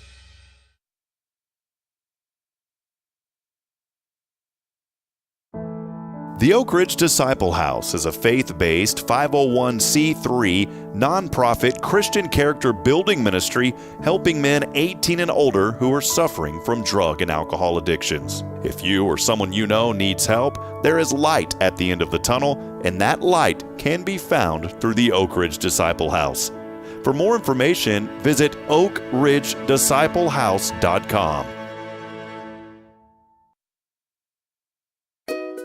The Oak Ridge Disciple House is a faith-based 501c3 nonprofit Christian character building ministry helping men 18 and older who are suffering from drug and alcohol addictions. If you or someone you know needs help, there is light at the end of the tunnel, and that light can be found through the Oak Ridge Disciple House. For more information, visit oakridgedisciplehouse.com.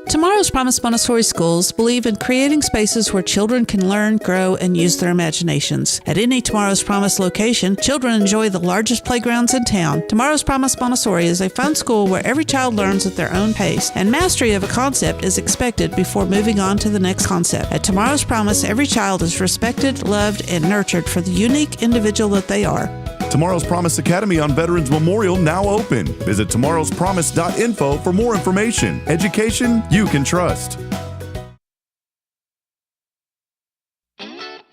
Tomorrow's Promise Montessori schools believe in creating spaces where children can learn, grow, and use their imaginations. At any Tomorrow's Promise location, children enjoy the largest playgrounds in town. Tomorrow's Promise Montessori is a fun school where every child learns at their own pace, and mastery of a concept is expected before moving on to the next concept. At Tomorrow's Promise, every child is respected, loved, and nurtured for the unique individual that they are. Tomorrow's Promise Academy on Veterans Memorial now open. Visit tomorrowspromise.info for more information. Education you can trust.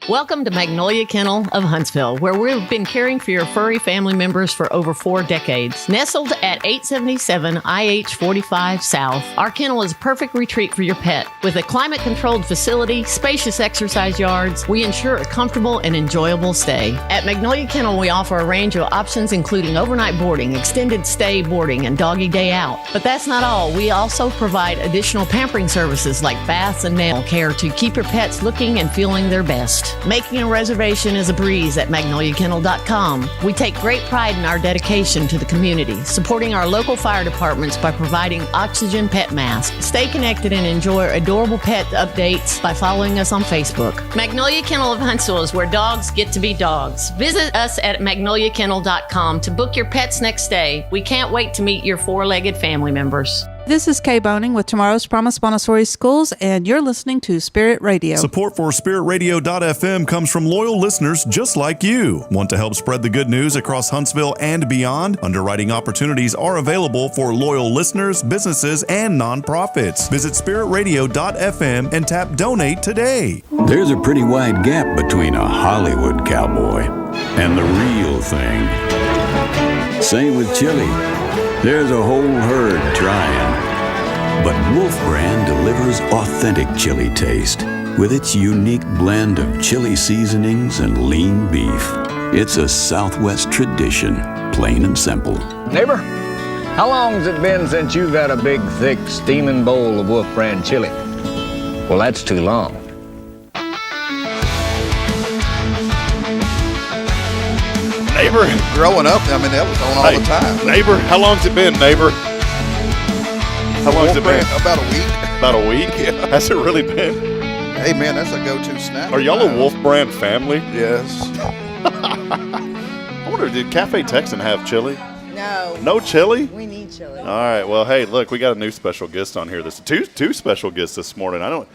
Welcome to Magnolia Kennel of Huntsville, where we've been caring for your furry family members for over 4 decades. Nestled at 877 IH 45 South, our kennel is a perfect retreat for your pet. With a climate-controlled facility, spacious exercise yards, we ensure a comfortable and enjoyable stay. At Magnolia Kennel, we offer a range of options including overnight boarding, extended stay boarding, and doggy day out. But that's not all. We also provide additional pampering services like baths and nail care to keep your pets looking and feeling their best. Making a reservation is a breeze at magnoliakennel.com. We take great pride in our dedication to the community, supporting our local fire departments by providing oxygen pet masks. Stay connected and enjoy adorable pet updates by following us on Facebook. Magnolia Kennel of Huntsville is where dogs get to be dogs. Visit us at magnoliakennel.com to book your pet's next stay. We can't wait to meet your 4-legged family members. This is Kay Boning with Tomorrow's Promise Montessori Schools, and you're listening to Spirit Radio. Support for SpiritRadio.fm comes from loyal listeners just like you. Want to help spread the good news across Huntsville and beyond? Underwriting opportunities are available for loyal listeners, businesses, and nonprofits. Visit SpiritRadio.fm and tap Donate today. There's a pretty wide gap between a Hollywood cowboy and the real thing. Same with chili. There's a whole herd trying. But Wolf Brand delivers authentic chili taste with its unique blend of chili seasonings and lean beef. It's a Southwest tradition, plain and simple. Neighbor, how long's it been since you've had a big, thick, steaming bowl of Wolf Brand chili? Well, that's too long. Neighbor, growing up, I mean, that was on all the time. Neighbor, how long's it been, neighbor? How long's it been? About a week. About a week? Yeah. Has it really been? Hey, man, that's a go-to snack. Are y'all a Wolf Brand family? Yes. I wonder, did Cafe Texan have chili? No. No chili? We need chili. All right. Well, hey, look, we got a new special guest on here. This two special guests this morning.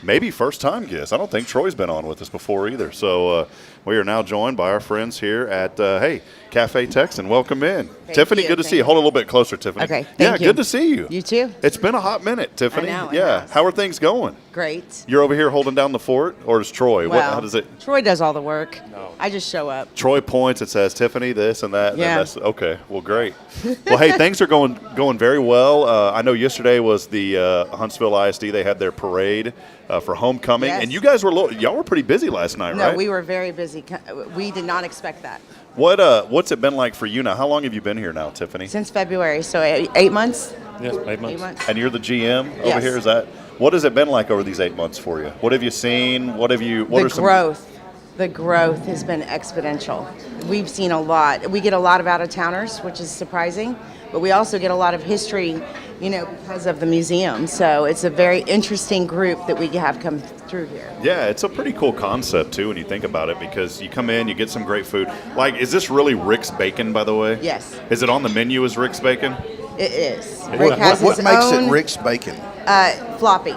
Maybe first-time guests. I don't think Troy's been on with us before either. So we are now joined by our friends here at, Cafe Texan. Welcome in. Tiffany, good to see you. Hold a little bit closer, Tiffany. Okay, thank you. Good to see you. You too. It's been a hot minute, Tiffany. I know, yeah. How are things going? Great. You're over here holding down the fort, or is Troy? Well, how does it? Troy does all the work. No. I just show up. Troy points. It says Tiffany this and that. Yeah. And that's, okay. Well, great. Well, hey, things are going very well. I know yesterday was the Huntsville ISD. They had their parade for homecoming, Yes. and you guys y'all were pretty busy last night, right? No, we were very busy. We did not expect that. What's it been like for you now? How long have you been here now, Tiffany? Since February, so 8 months. Yes, 8 months. 8 months. And you're the GM over Yes. here. What has it been like over these 8 months for you? What have you seen? The growth has been exponential. We've seen a lot. We get a lot of out-of-towners, which is surprising, but we also get a lot of history, because of the museum. So it's a very interesting group that we have come through here. Yeah, it's a pretty cool concept, too, when you think about it, because you come in, you get some great food. Like, is this really Rick's Bacon, by the way? Yes. Is it on the menu as Rick's Bacon? It is. What makes it Rick's Bacon? Floppy.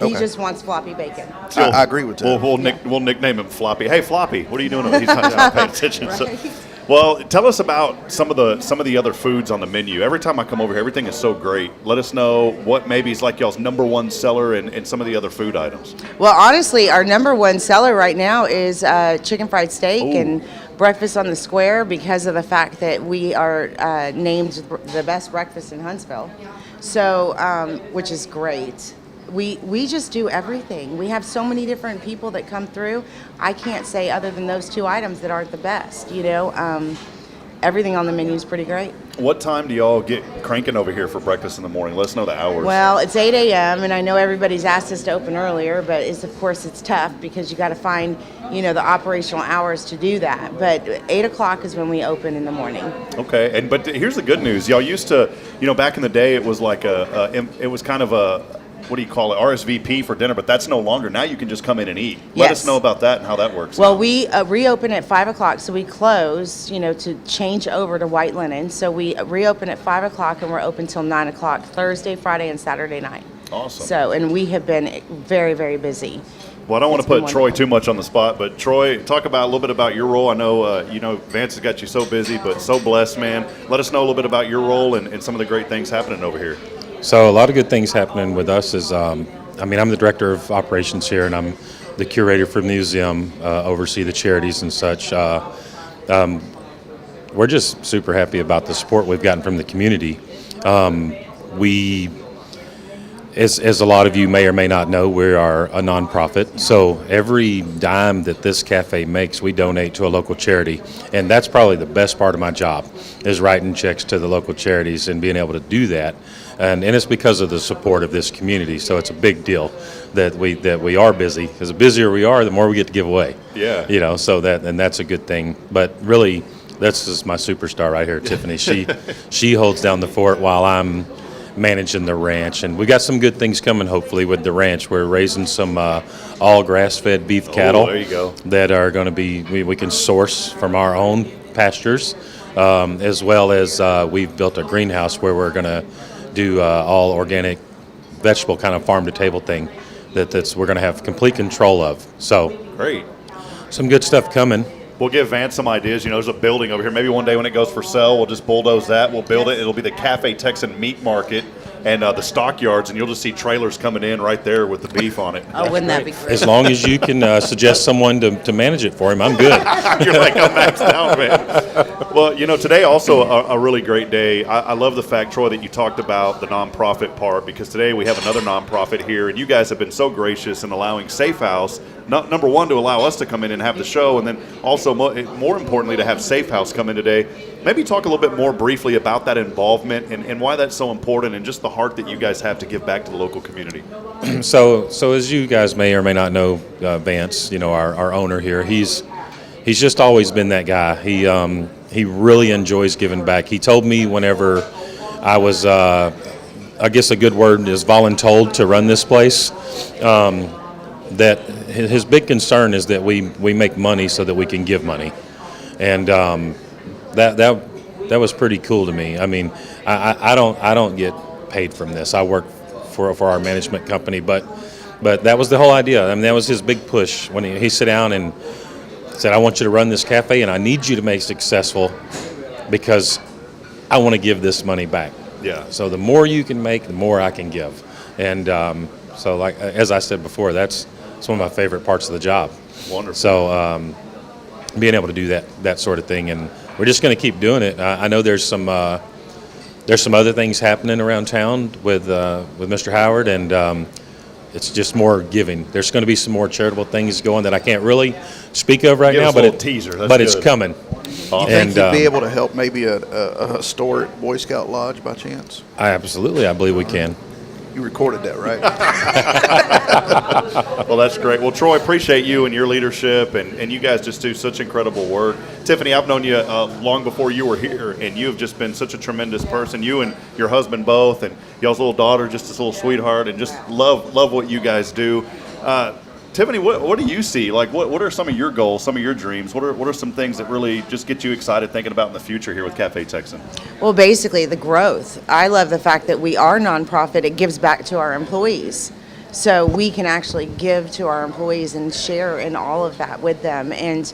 He just wants floppy bacon. I agree with that. We'll nickname him Floppy. Hey, Floppy, what are you doing over there? He's not paying attention. Right. So, well, tell us about some of the other foods on the menu. Every time I come over here, everything is so great. Let us know what maybe is like y'all's number one seller and some of the other food items. Well, honestly, our number one seller right now is chicken fried steak and breakfast on the square, because of the fact that we are named the best breakfast in Huntsville. So, which is great. We just do everything. We have so many different people that come through. I can't say other than those two items that aren't the best, you know. Everything on the menu is pretty great. What time do y'all get cranking over here for breakfast in the morning? Let us know the hours. Well, it's 8 a.m. and I know everybody's asked us to open earlier, but of course it's tough because you got to find, you know, the operational hours to do that. But 8 o'clock is when we open in the morning. Okay, but here's the good news. Y'all used to, you know, back in the day, it was like it was kind of a, what do you call it, RSVP for dinner, but that's no longer. Now you can just come in and eat. Let us know about that and how that works. Well, we reopen at 5 o'clock, so we close, you know, to change over to white linen. So we reopen at 5 o'clock, and we're open till 9 o'clock Thursday, Friday, and Saturday night. Awesome. So, and we have been very, very busy. Well, I don't want to put Troy too much on the spot, but Troy, talk about a little bit about your role. I know, you know, Vance has got you so busy, but so blessed, man. Let us know a little bit about your role and some of the great things happening over here. So a lot of good things happening with us is, I'm the director of operations here, and I'm the curator for the museum, oversee the charities and such. We're just super happy about the support we've gotten from the community. As a lot of you may or may not know, we are a nonprofit. So every dime that this cafe makes, we donate to a local charity. And that's probably the best part of my job, is writing checks to the local charities and being able to do that. And it's because of the support of this community. So it's a big deal that we are busy. Because the busier we are, the more we get to give away. Yeah. You know, so that's a good thing. But really, that's just my superstar right here, Tiffany. She holds down the fort while I'm managing the ranch, and we got some good things coming hopefully with the ranch. We're raising some all grass-fed beef cattle. There you go. That are going to be we can source from our own pastures, as well as we've built a greenhouse where we're going to do all organic vegetable kind of farm to table thing that's we're going to have complete control of. So great, some good stuff coming. We'll give Vance some ideas. You know, there's a building over here. Maybe one day when it goes for sale, we'll just bulldoze that. We'll build it. It'll be the Cafe Texan Meat Market and the stockyards, and you'll just see trailers coming in right there with the beef on it. Oh, wouldn't that be great? As long as you can suggest someone to manage it for him, I'm good. You're like, I'm maxed out, man. Well, you know, today also a really great day. I love the fact, Troy, that you talked about the nonprofit part, because today we have another nonprofit here, and you guys have been so gracious in allowing SAAFE House, number one, to allow us to come in and have the show, and then also more importantly to have SAAFE House come in today. Maybe talk a little bit more briefly about that involvement and why that's so important, and just the heart that you guys have to give back to the local community. So as you guys may or may not know, Vance, you know, our owner here, he's just always been that guy. He really enjoys giving back. He told me whenever I was, I guess a good word is voluntold to run this place, that his big concern is that we make money so that we can give money, and that was pretty cool to me. I mean, I don't get paid from this. I work for our management company, but that was the whole idea. I mean, that was his big push when he sat down and said, I want you to run this cafe, and I need you to make it successful because I want to give this money back. Yeah. So the more you can make, the more I can give. And so, like as I said before, that's one of my favorite parts of the job. Wonderful. So being able to do that sort of thing, and we're just going to keep doing it. I know there's some other things happening around town with Mr. Howard, and it's just more giving. There's going to be some more charitable things going that I can't really speak of right now, but it's coming. Awesome. You think you'd be able to help maybe a historic Boy Scout lodge by chance? I believe we can. You recorded that, right? Well, that's great. Well, Troy, appreciate you and your leadership, and you guys just do such incredible work. Tiffany, I've known you long before you were here, and you have just been such a tremendous person. You and your husband both, and y'all's little daughter, just this little sweetheart, and just love what you guys do. Tiffany, what do you see? Like, what are some of your goals, some of your dreams? What are some things that really just get you excited thinking about in the future here with Cafe Texan? Well, basically the growth. I love the fact that we are nonprofit. It gives back to our employees. So we can actually give to our employees and share in all of that with them and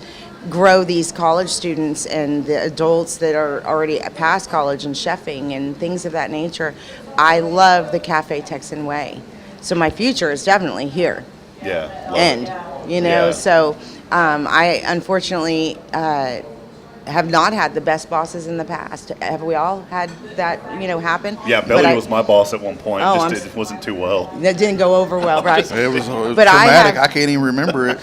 grow these college students and the adults that are already past college and chefing and things of that nature. I love the Cafe Texan way. So my future is definitely here. Yeah. So I unfortunately have not had the best bosses in the past. Have we all had that, happen? Yeah, Billy was my boss at one point. It wasn't too well. That didn't go over well, right? It was traumatic. I can't even remember it.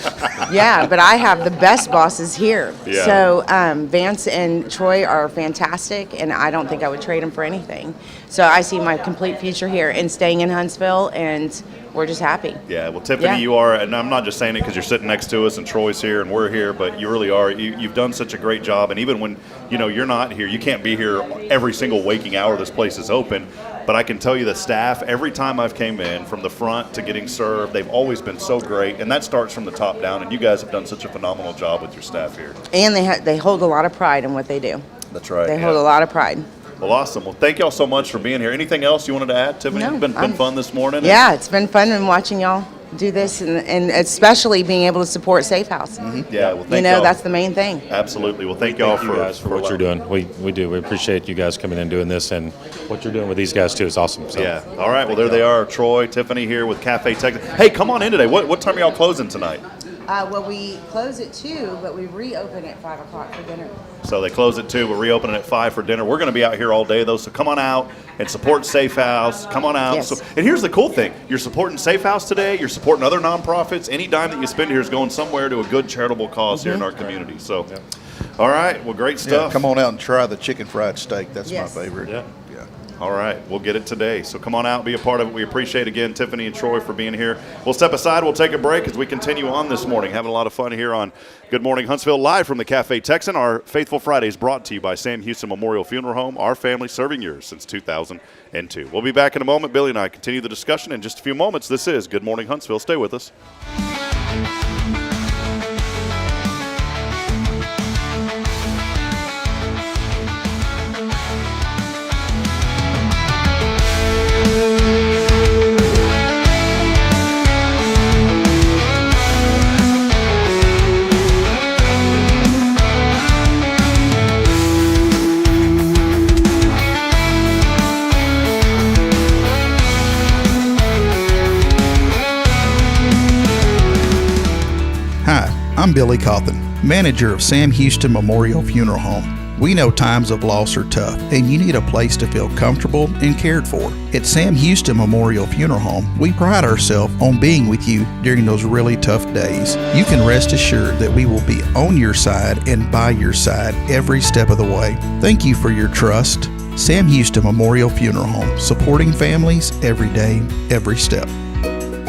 Yeah, but I have the best bosses here. Yeah. So Vance and Troy are fantastic, and I don't think I would trade them for anything. So I see my complete future here and staying in Huntsville, and we're just happy. Yeah, well, Tiffany, you are, and I'm not just saying it because you're sitting next to us and Troy's here and we're here, but you really are. You've done such a great job, and even when you're not here, you can't be here every single waking hour this place is open. But I can tell you the staff, every time I've came in, from the front to getting served, they've always been so great, and that starts from the top down. And you guys have done such a phenomenal job with your staff here. And they hold a lot of pride in what they do. That's right. They hold a lot of pride. Well, awesome. Well, thank y'all so much for being here. Anything else you wanted to add, Tiffany? No, It's been fun this morning. Yeah, it's been fun and watching y'all do this, and especially being able to support SAAFE House. Mm-hmm. Yeah, well, thank y'all. That's the main thing. Absolutely. Well, thank y'all for what you're doing. We do. We appreciate you guys coming in and doing this, and what you're doing with these guys too is awesome. So. Yeah. All right. Well, there they are, Troy, Tiffany here with Cafe Texan. Hey, come on in today. What time are y'all closing tonight? Well, we close at 2, but we reopen at 5 o'clock for dinner. So they close at 2, but reopen it at 5 for dinner. We're going to be out here all day, though, so come on out and support SAAFE House. Come on out. Yes. And here's the cool thing. You're supporting SAAFE House today. You're supporting other nonprofits. Any dime that you spend here is going somewhere to a good charitable cause here in our community. So, all right. Well, great stuff. Yeah, come on out and try the chicken fried steak. That's my favorite. Yeah. All right, we'll get it today. So come on out and be a part of it. We appreciate, again, Tiffany and Troy for being here. We'll step aside. We'll take a break as we continue on this morning, having a lot of fun here on Good Morning Huntsville, live from the Cafe Texan. Our Faithful Fridays brought to you by Sam Houston Memorial Funeral Home, our family serving yours since 2002. We'll be back in a moment. Billy and I continue the discussion in just a few moments. This is Good Morning Huntsville. Stay with us. I'm Billy Cauthen, manager of Sam Houston Memorial Funeral Home. We know times of loss are tough, and you need a place to feel comfortable and cared for. At Sam Houston Memorial Funeral Home, we pride ourselves on being with you during those really tough days. You can rest assured that we will be on your side and by your side every step of the way. Thank you for your trust. Sam Houston Memorial Funeral Home, supporting families every day, every step.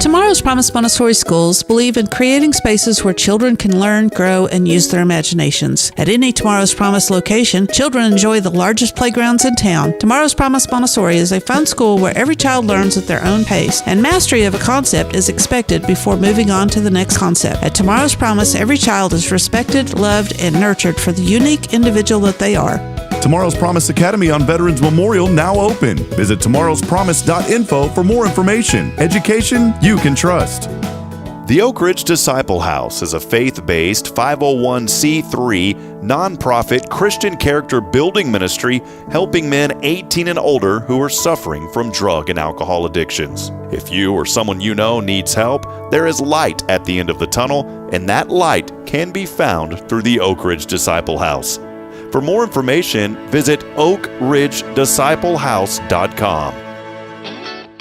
Tomorrow's Promise Montessori schools believe in creating spaces where children can learn, grow, and use their imaginations. At any Tomorrow's Promise location, children enjoy the largest playgrounds in town. Tomorrow's Promise Montessori is a fun school where every child learns at their own pace, and mastery of a concept is expected before moving on to the next concept. At Tomorrow's Promise, every child is respected, loved, and nurtured for the unique individual that they are. Tomorrow's Promise Academy on Veterans Memorial now open. Visit tomorrowspromise.info for more information. Education you can trust. The Oak Ridge Disciple House is a faith-based 501c3 nonprofit Christian character building ministry helping men 18 and older who are suffering from drug and alcohol addictions. If you or someone you know needs help, there is light at the end of the tunnel, and that light can be found through the Oak Ridge Disciple House. For more information, visit oakridgedisciplehouse.com.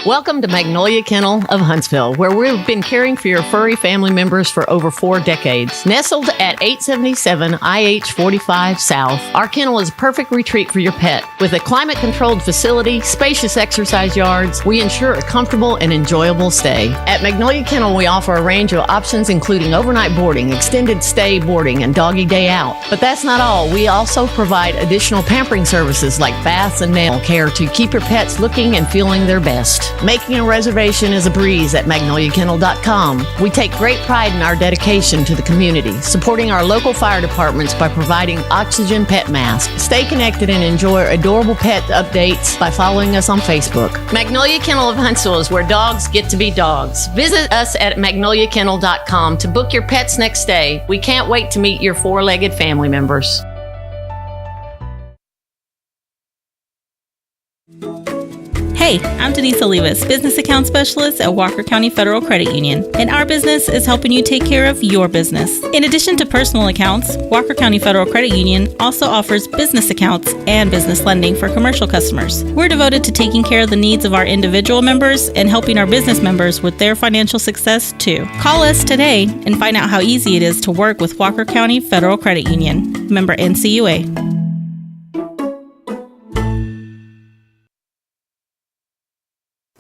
Welcome to Magnolia Kennel of Huntsville, where we've been caring for your furry family members for over 4 decades. Nestled at 877 IH 45 South, our kennel is a perfect retreat for your pet. With a climate-controlled facility, spacious exercise yards, we ensure a comfortable and enjoyable stay. At Magnolia Kennel, we offer a range of options including overnight boarding, extended stay boarding, and doggy day out. But that's not all. We also provide additional pampering services like baths and nail care to keep your pets looking and feeling their best. Making a reservation is a breeze at magnoliakennel.com. We take great pride in our dedication to the community, supporting our local fire departments by providing oxygen pet masks. Stay connected and enjoy adorable pet updates by following us on Facebook. Magnolia Kennel of Huntsville is where dogs get to be dogs. Visit us at magnoliakennel.com to book your pet's next stay. We can't wait to meet your four-legged family members. Hey, I'm Denise Olivas, Business Account Specialist at Walker County Federal Credit Union, and our business is helping you take care of your business. In addition to personal accounts, Walker County Federal Credit Union also offers business accounts and business lending for commercial customers. We're devoted to taking care of the needs of our individual members and helping our business members with their financial success too. Call us today and find out how easy it is to work with Walker County Federal Credit Union. Member NCUA.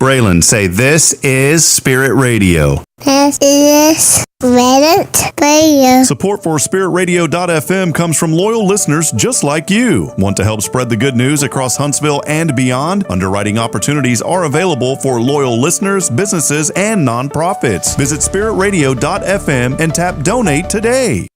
Braylon, say this is Spirit Radio. This is Spirit Radio. Support for SpiritRadio.fm comes from loyal listeners just like you. Want to help spread the good news across Huntsville and beyond? Underwriting opportunities are available for loyal listeners, businesses, and nonprofits. Visit SpiritRadio.fm and tap Donate today.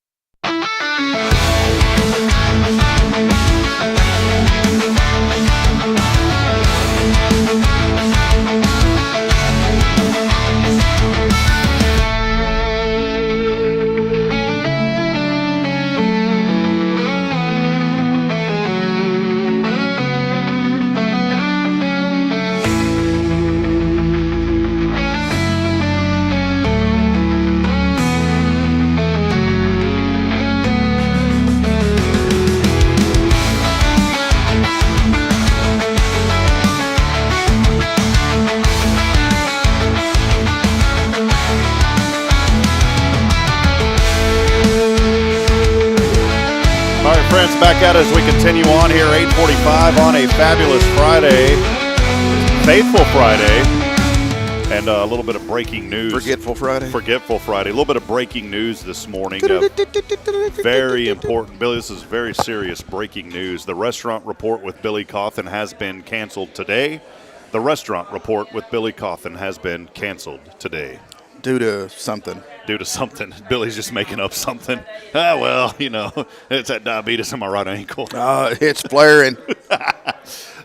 Friends, back at us as we continue on here, 8:45 on a fabulous Friday, faithful Friday, and a little bit of breaking news. Forgetful Friday. A little bit of breaking news this morning. Very important. Billy, this is very serious breaking news. The restaurant report with Billy Cauthen has been canceled today. The restaurant report with Billy Cauthen has been canceled today. Due to something. Billy's just making up something. Well, it's that diabetes in my right ankle. It's flaring.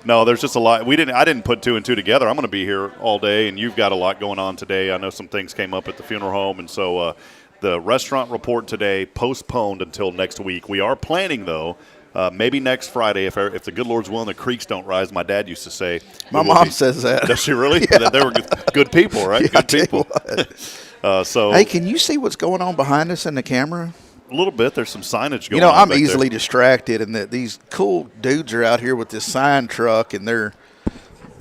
No, there's just a lot. I didn't put two and two together. I'm going to be here all day, and you've got a lot going on today. I know some things came up at the funeral home, and so the restaurant report today postponed until next week. We are planning, though, maybe next Friday, if the good Lord's willing, the creeks don't rise. My dad used to say. My mom says that. Does she really? Yeah. They were good people, right? Yeah, good people. Hey, can you see what's going on behind us in the camera? A little bit. There's some signage going on. I'm easily distracted, and that these cool dudes are out here with this sign truck, and they're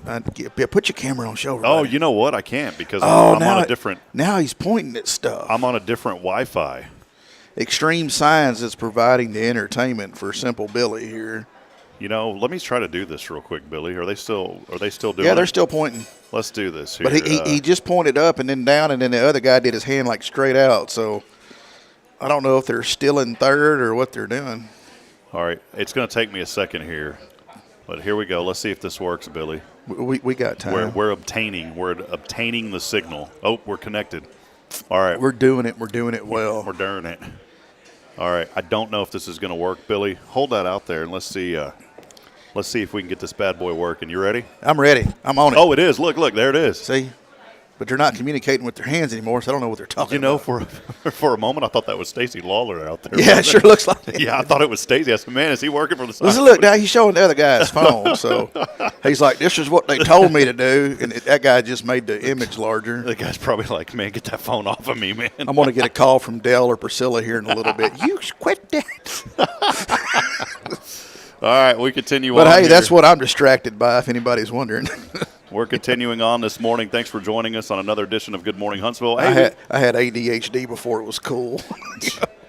put your camera on show. Oh, you know what? I can't because I'm on a different. Now he's pointing at stuff. I'm on a different Wi-Fi. Extreme Signs is providing the entertainment for Simple Billy here. Let me try to do this real quick, Billy. Are they still doing it? Yeah, they're still pointing. Let's do this here. But he just pointed up and then down, and then the other guy did his hand like straight out. So I don't know if they're still in third or what they're doing. All right. It's going to take me a second here. But here we go. Let's see if this works, Billy. We got time. We're obtaining the signal. Oh, we're connected. All right. We're doing it. We're doing it well. We're doing it. All right. I don't know if this is going to work, Billy. Hold that out there, and let's see if we can get this bad boy working. You ready? I'm ready. I'm on it. Oh, it is. Look, there it is. See? But they're not communicating with their hands anymore, so I don't know what they're talking about. For a moment, I thought that was Stacey Lawler out there. Yeah, it sure looks like it. Yeah, I thought it was Stacey. I said, man, is he working for the side? Look, now he's showing the other guy his phone. So he's like, this is what they told me to do. And that guy just made the image larger. The guy's probably like, man, get that phone off of me, man. I'm going to get a call from Dell or Priscilla here in a little bit. You quit that. All right, we continue on. But, hey, here. That's what I'm distracted by, if anybody's wondering. We're continuing on this morning. Thanks for joining us on another edition of Good Morning Huntsville. Hey, I had ADHD before it was cool.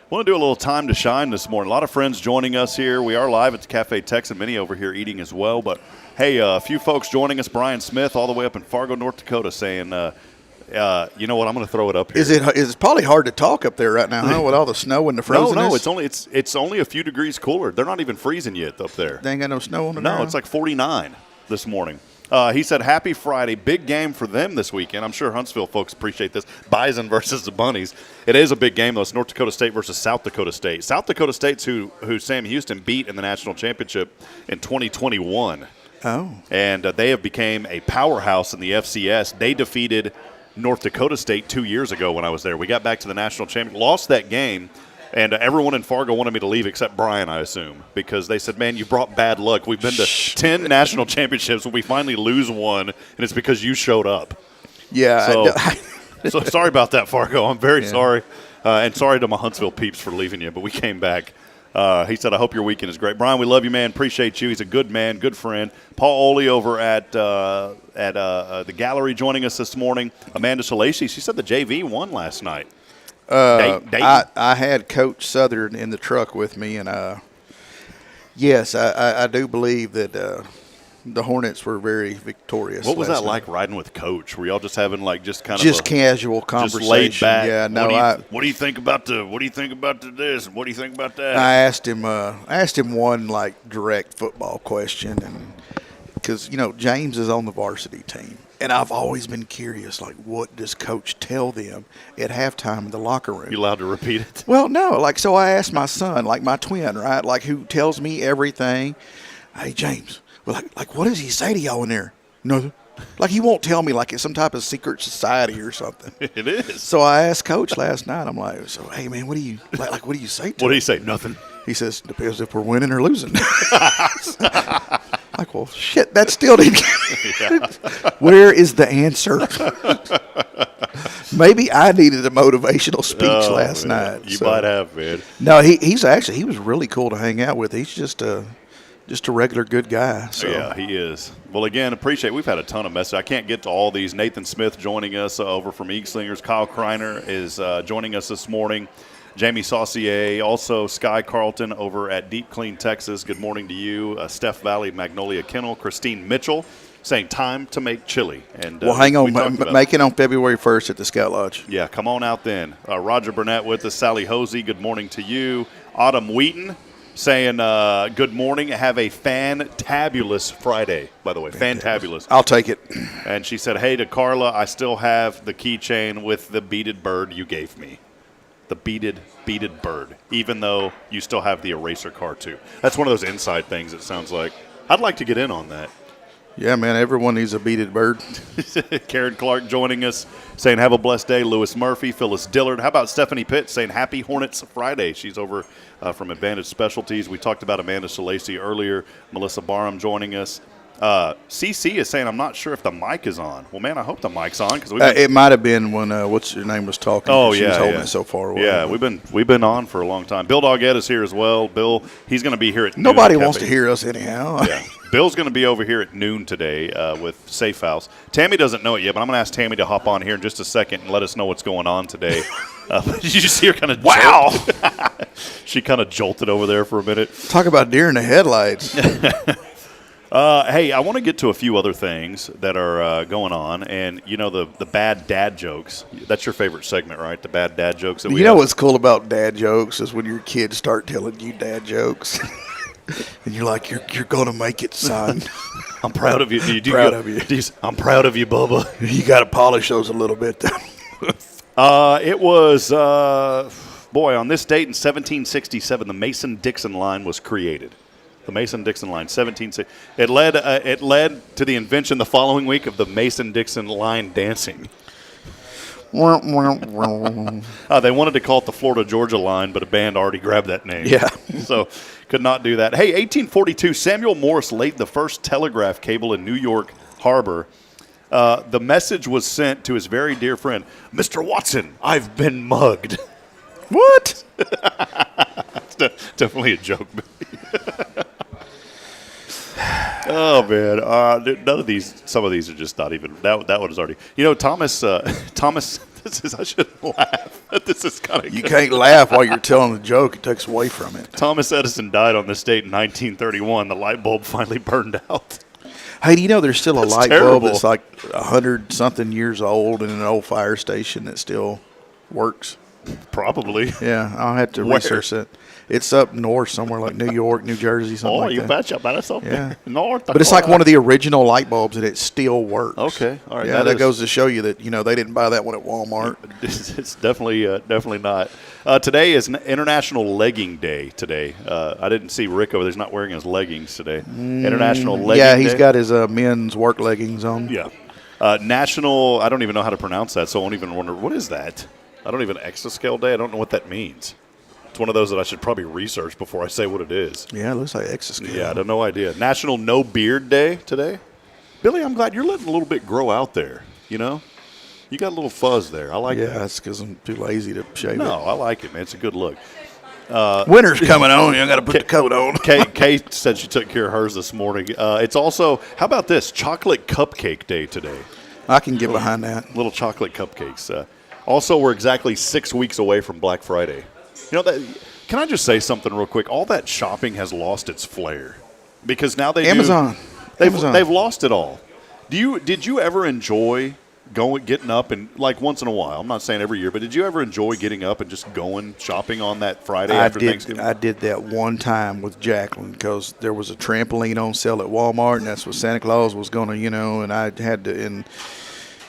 Want to do a little time to shine this morning. A lot of friends joining us here. We are live at the Cafe Texan. Many over here eating as well. But, hey, a few folks joining us. Brian Smith all the way up in Fargo, North Dakota saying, you know what, I'm going to throw it up here. It's probably hard to talk up there right now, huh, with all the snow and the frozenness? No, it's only a few degrees cooler. They're not even freezing yet up there. They ain't got no snow on the ground? ground? No, it's like 49 this morning. He said, happy Friday. Big game for them this weekend. I'm sure Huntsville folks appreciate this. Bison versus the Bunnies. It is a big game, though. It's North Dakota State versus South Dakota State. South Dakota State's who Sam Houston beat in the national championship in 2021. Oh. And they have become a powerhouse in the FCS. They defeated North Dakota State 2 years ago when I was there. We got back to the national championship, lost that game. And everyone in Fargo wanted me to leave except Brian, I assume, because they said, man, you brought bad luck. We've been to 10 national championships when we finally lose one, and it's because you showed up. Yeah. So sorry about that, Fargo. I'm very sorry. And sorry to my Huntsville peeps for leaving you, but we came back. He said, I hope your weekend is great. Brian, we love you, man. Appreciate you. He's a good man, good friend. Paul Oley over at the gallery joining us this morning. Amanda Shalacy, she said the JV won last night. I had Coach Southern in the truck with me, and yes, I do believe that the Hornets were very victorious. What was that night. like riding with Coach? Were y'all just having like just kind of just casual conversation? Just laid back. Yeah, no. What do you think about this? What do you think about What do you think about that? I asked him one like direct football question, and because James is on the varsity team. And I've always been curious, like, what does Coach tell them at halftime in the locker room? You allowed to repeat it? Well, no. So I asked my son, like my twin, right, like who tells me everything. Hey, James, well, like what does he say to y'all in there? Nothing. Like he won't tell me like it's some type of secret society or something. It is. So I asked Coach last night. I'm like, so hey man, what do you what do you say to What do him? you say? Nothing. He says, depends if we're winning or losing. Like, well, shit, that still didn't. Where is the answer? Maybe I needed a motivational speech last night. You might have, man. No, he was really cool to hang out with. He's just a regular good guy. So. Yeah, he is. Well, again, we've had a ton of messages. I can't get to all these. Nathan Smith joining us over from Eagle Slingers. Kyle Kreiner is joining us this morning. Jamie Saucier, also Sky Carlton over at Deep Clean, Texas. Good morning to you. Steph Valley, Magnolia Kennel. Christine Mitchell saying time to make chili. And well, hang on. Make it on February 1st at the Scout Lodge. Yeah, come on out then. Roger Burnett with us. Sally Hosey, good morning to you. Autumn Wheaton saying good morning. Have a fantabulous Friday, by the way. Fantabulous. I'll take it. And she said, hey to Karla, I still have the keychain with the beaded bird you gave me. The beaded bird, even though you still have the eraser car too. That's one of those inside things, it sounds like. I'd like to get in on that. Yeah, man, everyone needs a beaded bird. Karen Clark joining us, saying have a blessed day. Lewis Murphy, Phyllis Dillard. How about Stephanie Pitt saying happy Hornets Friday? She's over from Advantage Specialties. We talked about Amanda Shalacy earlier. Melissa Barham joining us. CC is saying, I'm not sure if the mic is on. Well, man, I hope the mic's on. Cause it might have been when, what's your name was talking. Oh, she yeah. was holding it so far away. Yeah, we've been on for a long time. Bill Doggett is here as well. Bill, he's going to be here at noon. Nobody wants to hear us anyhow. Yeah. Bill's going to be over here at noon today with SAAFE House. Tammy doesn't know it yet, but I'm going to ask Tammy to hop on here in just a second and let us know what's going on today. Did you just see her kind of She kind of jolted over there for a minute. Talk about deer in the headlights. Hey, I want to get to a few other things that are going on, and the bad dad jokes. That's your favorite segment, right? The bad dad jokes. That we have. What's cool about dad jokes is when your kids start telling you dad jokes, and you're like, you're gonna make it, son. I'm proud of you. I'm proud of you, Bubba. You got to polish those a little bit. It was on this date in 1767, the Mason-Dixon line was created. The Mason-Dixon line, 1760. It led to the invention the following week of the Mason-Dixon line dancing. They wanted to call it the Florida-Georgia line, but a band already grabbed that name. Yeah. So could not do that. Hey, 1842, Samuel Morse laid the first telegraph cable in New York Harbor. The message was sent to his very dear friend, Mr. Watson, I've been mugged. What? It's definitely a joke. Oh, man. None of these, some of these are just not even, that one is already, Thomas, I shouldn't laugh. This is kind of You can't laugh while you're telling a joke. It takes away from it. Thomas Edison died on this date in 1931. The light bulb finally burned out. Hey, do you know there's still a light terrible. bulb that's like 100-something years old in an old fire station that still works? Probably. Yeah, I'll have to Where? research that. It's up north somewhere, like New York, New Jersey, something like that. Oh, you betcha, man. It's up there. North But it's like one of the original light bulbs, and it still works. Okay, all right. Yeah, that goes to show you that they didn't buy that one at Walmart. It's definitely not. Today is International Legging Day. Today, I didn't see Rick over there. He's not wearing his leggings today. International Legging Day. Yeah, he's got his men's work leggings on. Yeah. National. I don't even know how to pronounce that, so I won't even wonder what is that. I don't even exascale day. I don't know what that means. It's one of those that I should probably research before I say what it is. Yeah, it looks like exascale. Yeah, I have no idea. National No Beard Day today. Billy, I'm glad you're letting a little bit grow out there. You got a little fuzz there. I like that. Yeah, that's because I'm too lazy to shave it. No, I like it, man. It's a good look. Winter's coming on. You got to put the coat on. Kate said she took care of hers this morning. It's also, how about this? Chocolate Cupcake Day today. I can get behind that. Little chocolate cupcakes. Also, we're exactly 6 weeks away from Black Friday. Can I just say something real quick? All that shopping has lost its flair because now Amazon. They've lost it all. Did you ever enjoy getting up and like once in a while? I'm not saying every year, but did you ever enjoy getting up and just going shopping on that Friday after Thanksgiving? I did that one time with Jacqueline because there was a trampoline on sale at Walmart, and that's what Santa Claus was going to, and I had to. And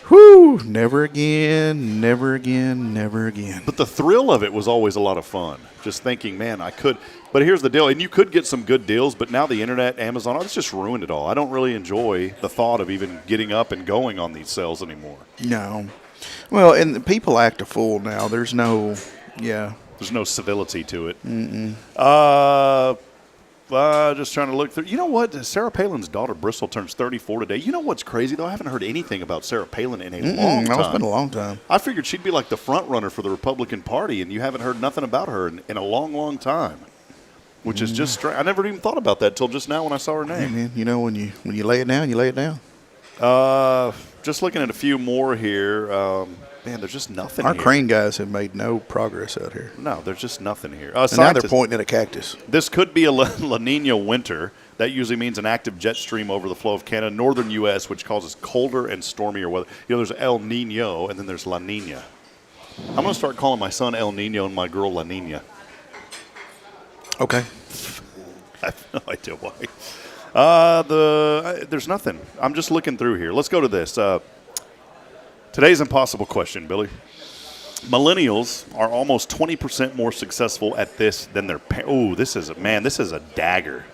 whew, never again, never again, never again. But the thrill of it was always a lot of fun. Just thinking, man, I could. But here's the deal. And you could get some good deals, but now the internet, Amazon, it's just ruined it all. I don't really enjoy the thought of even getting up and going on these sales anymore. No. Well, and the people act a fool now. There's no civility to it. Just trying to look through. You know what? Sarah Palin's daughter, Bristol, turns 34 today. You know what's crazy, though? I haven't heard anything about Sarah Palin in a long time. It's been a long time. I figured she'd be like the front runner for the Republican Party, and you haven't heard nothing about her in a long, long time, which is just strange. I never even thought about that until just now when I saw her name. Hey, man, when you lay it down, you lay it down. Just looking at a few more here. Man, there's just nothing Our here. crane guys have made no progress out here. No, there's just nothing here. And now they're pointing at a cactus. This could be a La Nina winter. That usually means an active jet stream over the flow of Canada, northern U.S., which causes colder and stormier weather. There's El Nino, and then there's La Nina. I'm going to start calling my son El Nino and my girl La Nina. Okay. I have no idea why. There's nothing. I'm just looking through here. Let's go to this. Today's impossible question, Billy. Millennials are almost 20% more successful at this than their parents. Oh, this is a dagger.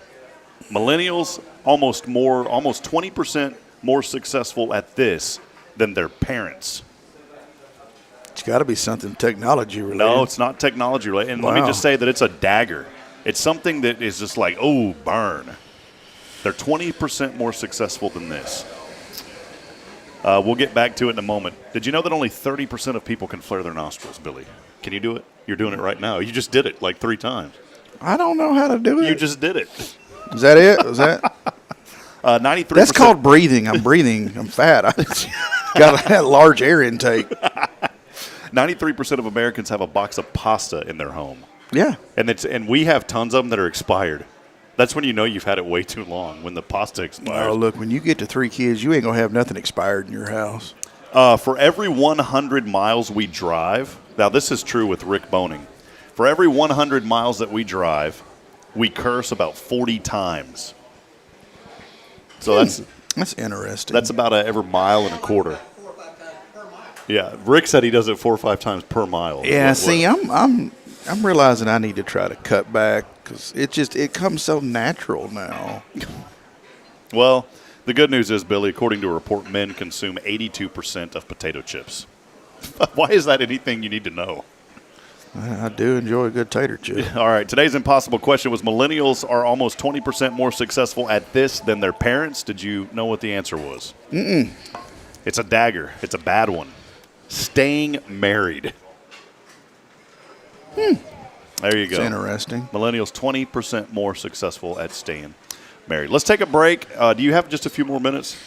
Millennials almost 20% more successful at this than their parents. It's got to be something technology related. No, it's not technology related. And Let me just say that it's a dagger. It's something that is just like, oh, burn. They're 20% more successful than this. We'll get back to it in a moment. Did you know that only 30% of people can flare their nostrils, Billy? Can you do it? You're doing it right now. You just did it like 3 times. I don't know how to do it. You just did it. Is that it? Is that? 93%. That's called breathing. I'm breathing. I'm fat. I got a large air intake. 93% of Americans have a box of pasta in their home. Yeah. And we have tons of them that are expired. That's when you know you've had it way too long, when the pasta expires. Oh, look, when you get to 3 kids, you ain't going to have nothing expired in your house. For every 100 miles we drive, now this is true with Rick Boning. For every 100 miles that we drive, we curse about 40 times. So that's interesting. That's about every mile and a quarter. Yeah, Rick said he does it 4 or 5 times per mile. Yeah, see, I'm realizing I need to try to cut back because it comes so natural now. Well, the good news is, Billy, according to a report, men consume 82% of potato chips. Why is that anything you need to know? I do enjoy a good tater chip. All right, today's impossible question was millennials are almost 20% more successful at this than their parents. Did you know what the answer was? Mm-mm. It's a dagger. It's a bad one. Staying married. There you go. It's interesting. Millennials 20% more successful at staying married. Let's take a break. Do you have just a few more minutes?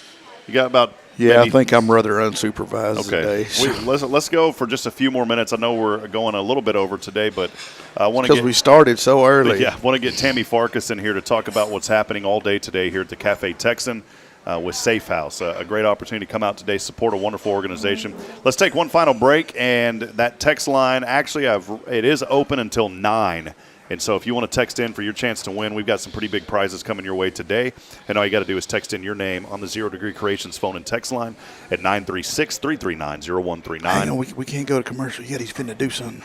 You got about... Yeah, I think I'm rather unsupervised today. Let's go for just a few more minutes. I know we're going a little bit over today, but I want to because we started so early. Yeah, I want to get Tammy Farkas in here to talk about what's happening all day today here at the Cafe Texan. with SAAFE House. A great opportunity to come out today, support a wonderful organization. Let's take one final break, and that text line, actually, it is open until 9. And so if you want to text in for your chance to win, we've got some pretty big prizes coming your way today. And all you got to do is text in your name on the Zero Degree Creations phone and text line at 936-339-0139. Hang on, we can't go to commercial yet. He's finna do something.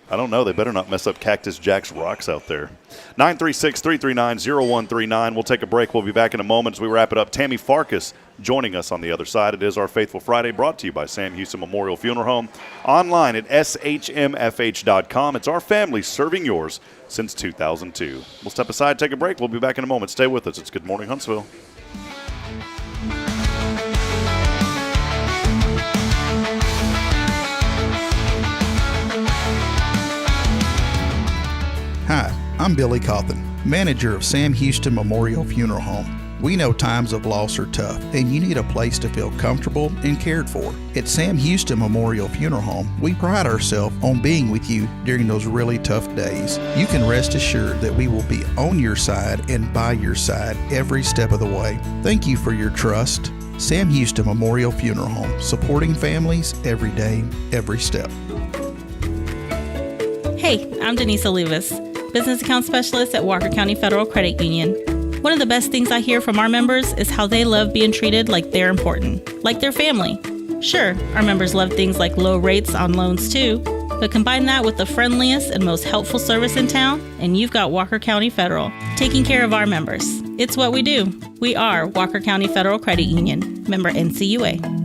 I don't know. They better not mess up Cactus Jack's rocks out there. 936-339-0139. We'll take a break. We'll be back in a moment as we wrap it up. Tammy Farkas joining us on the other side. It is our Faithful Friday, brought to you by Sam Houston Memorial Funeral Home. Online at shmfh.com. It's our family serving yours since 2002. We'll step aside, take a break. We'll be back in a moment. Stay with us. It's Good Morning Huntsville. Hi, I'm Billy Cauthen, manager of Sam Houston Memorial Funeral Home. We know times of loss are tough, and you need a place to feel comfortable and cared for. At Sam Houston Memorial Funeral Home, we pride ourselves on being with you during those really tough days. You can rest assured that we will be on your side and by your side every step of the way. Thank you for your trust. Sam Houston Memorial Funeral Home, supporting families every day, every step. Hey, I'm Denise Olivas, Business Account Specialist at Walker County Federal Credit Union. One of the best things I hear from our members is how they love being treated like they're important, like their family. Sure, our members love things like low rates on loans too, but combine that with the friendliest and most helpful service in town, and you've got Walker County Federal, taking care of our members. It's what we do. We are Walker County Federal Credit Union, member NCUA.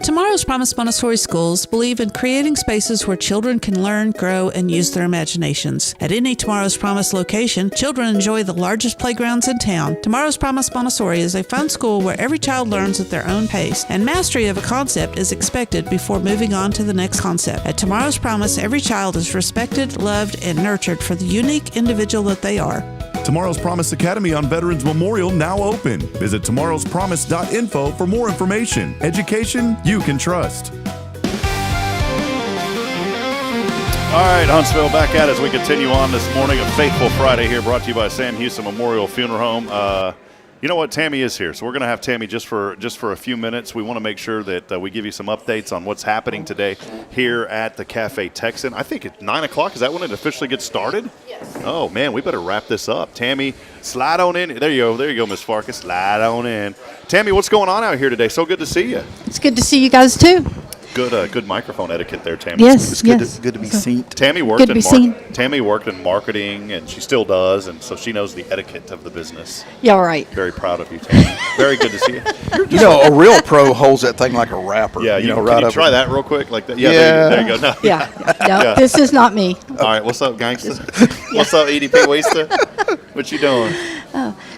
Tomorrow's Promise Montessori schools believe in creating spaces where children can learn, grow, and use their imaginations. At any Tomorrow's Promise location, children enjoy the largest playgrounds in town. Tomorrow's Promise Montessori is a fun school where every child learns at their own pace, and mastery of a concept is expected before moving on to the next concept. At Tomorrow's Promise, every child is respected, loved, and nurtured for the unique individual that they are. Tomorrow's Promise Academy on Veterans Memorial now open. Visit tomorrowspromise.info for more information. Education you can trust. All right, Huntsville, back at it as we continue on this morning of Faithful Friday here, brought to you by Sam Houston Memorial Funeral Home. You know what? Tammy is here, so we're going to have Tammy just for a few minutes. We want to make sure that we give you some updates on what's happening today here at the Cafe Texan. I think at 9 o'clock, is that when it officially gets started? Yes. Oh, man, we better wrap this up. Tammy, slide on in. There you go, Miss Farkas. Slide on in. Tammy, what's going on out here today? So good to see you. It's good to see you guys, too. Good microphone etiquette there, Tammy. Yes, it's good to be seen. Tammy worked in marketing, and she still does, and so she knows the etiquette of the business. Yeah, all right. Very proud of you, Tammy. Very good to see you. You know, a real pro holds that thing like a rapper. Yeah, can right you try that real quick? Like that? Yeah. There you go. No. Yeah. This is not me. All right, what's up, gangster? What's up, EDP Waster? What you doing?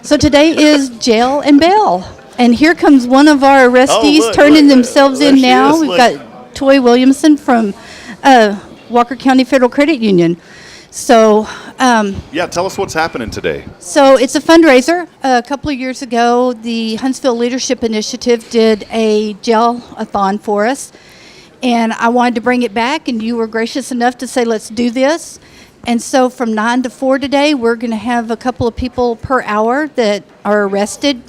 So today is Jain N Bail, and here comes one of our arrestees turning themselves in now. We've got Toy Williamson from Walker County Federal Credit Union. So, tell us what's happening today. So it's a fundraiser. A couple of years ago, the Huntsville Leadership Initiative did a jail-a-thon for us, and I wanted to bring it back, and you were gracious enough to say, let's do this. And so from 9 to 4 today, we're going to have a couple of people per hour that are arrested.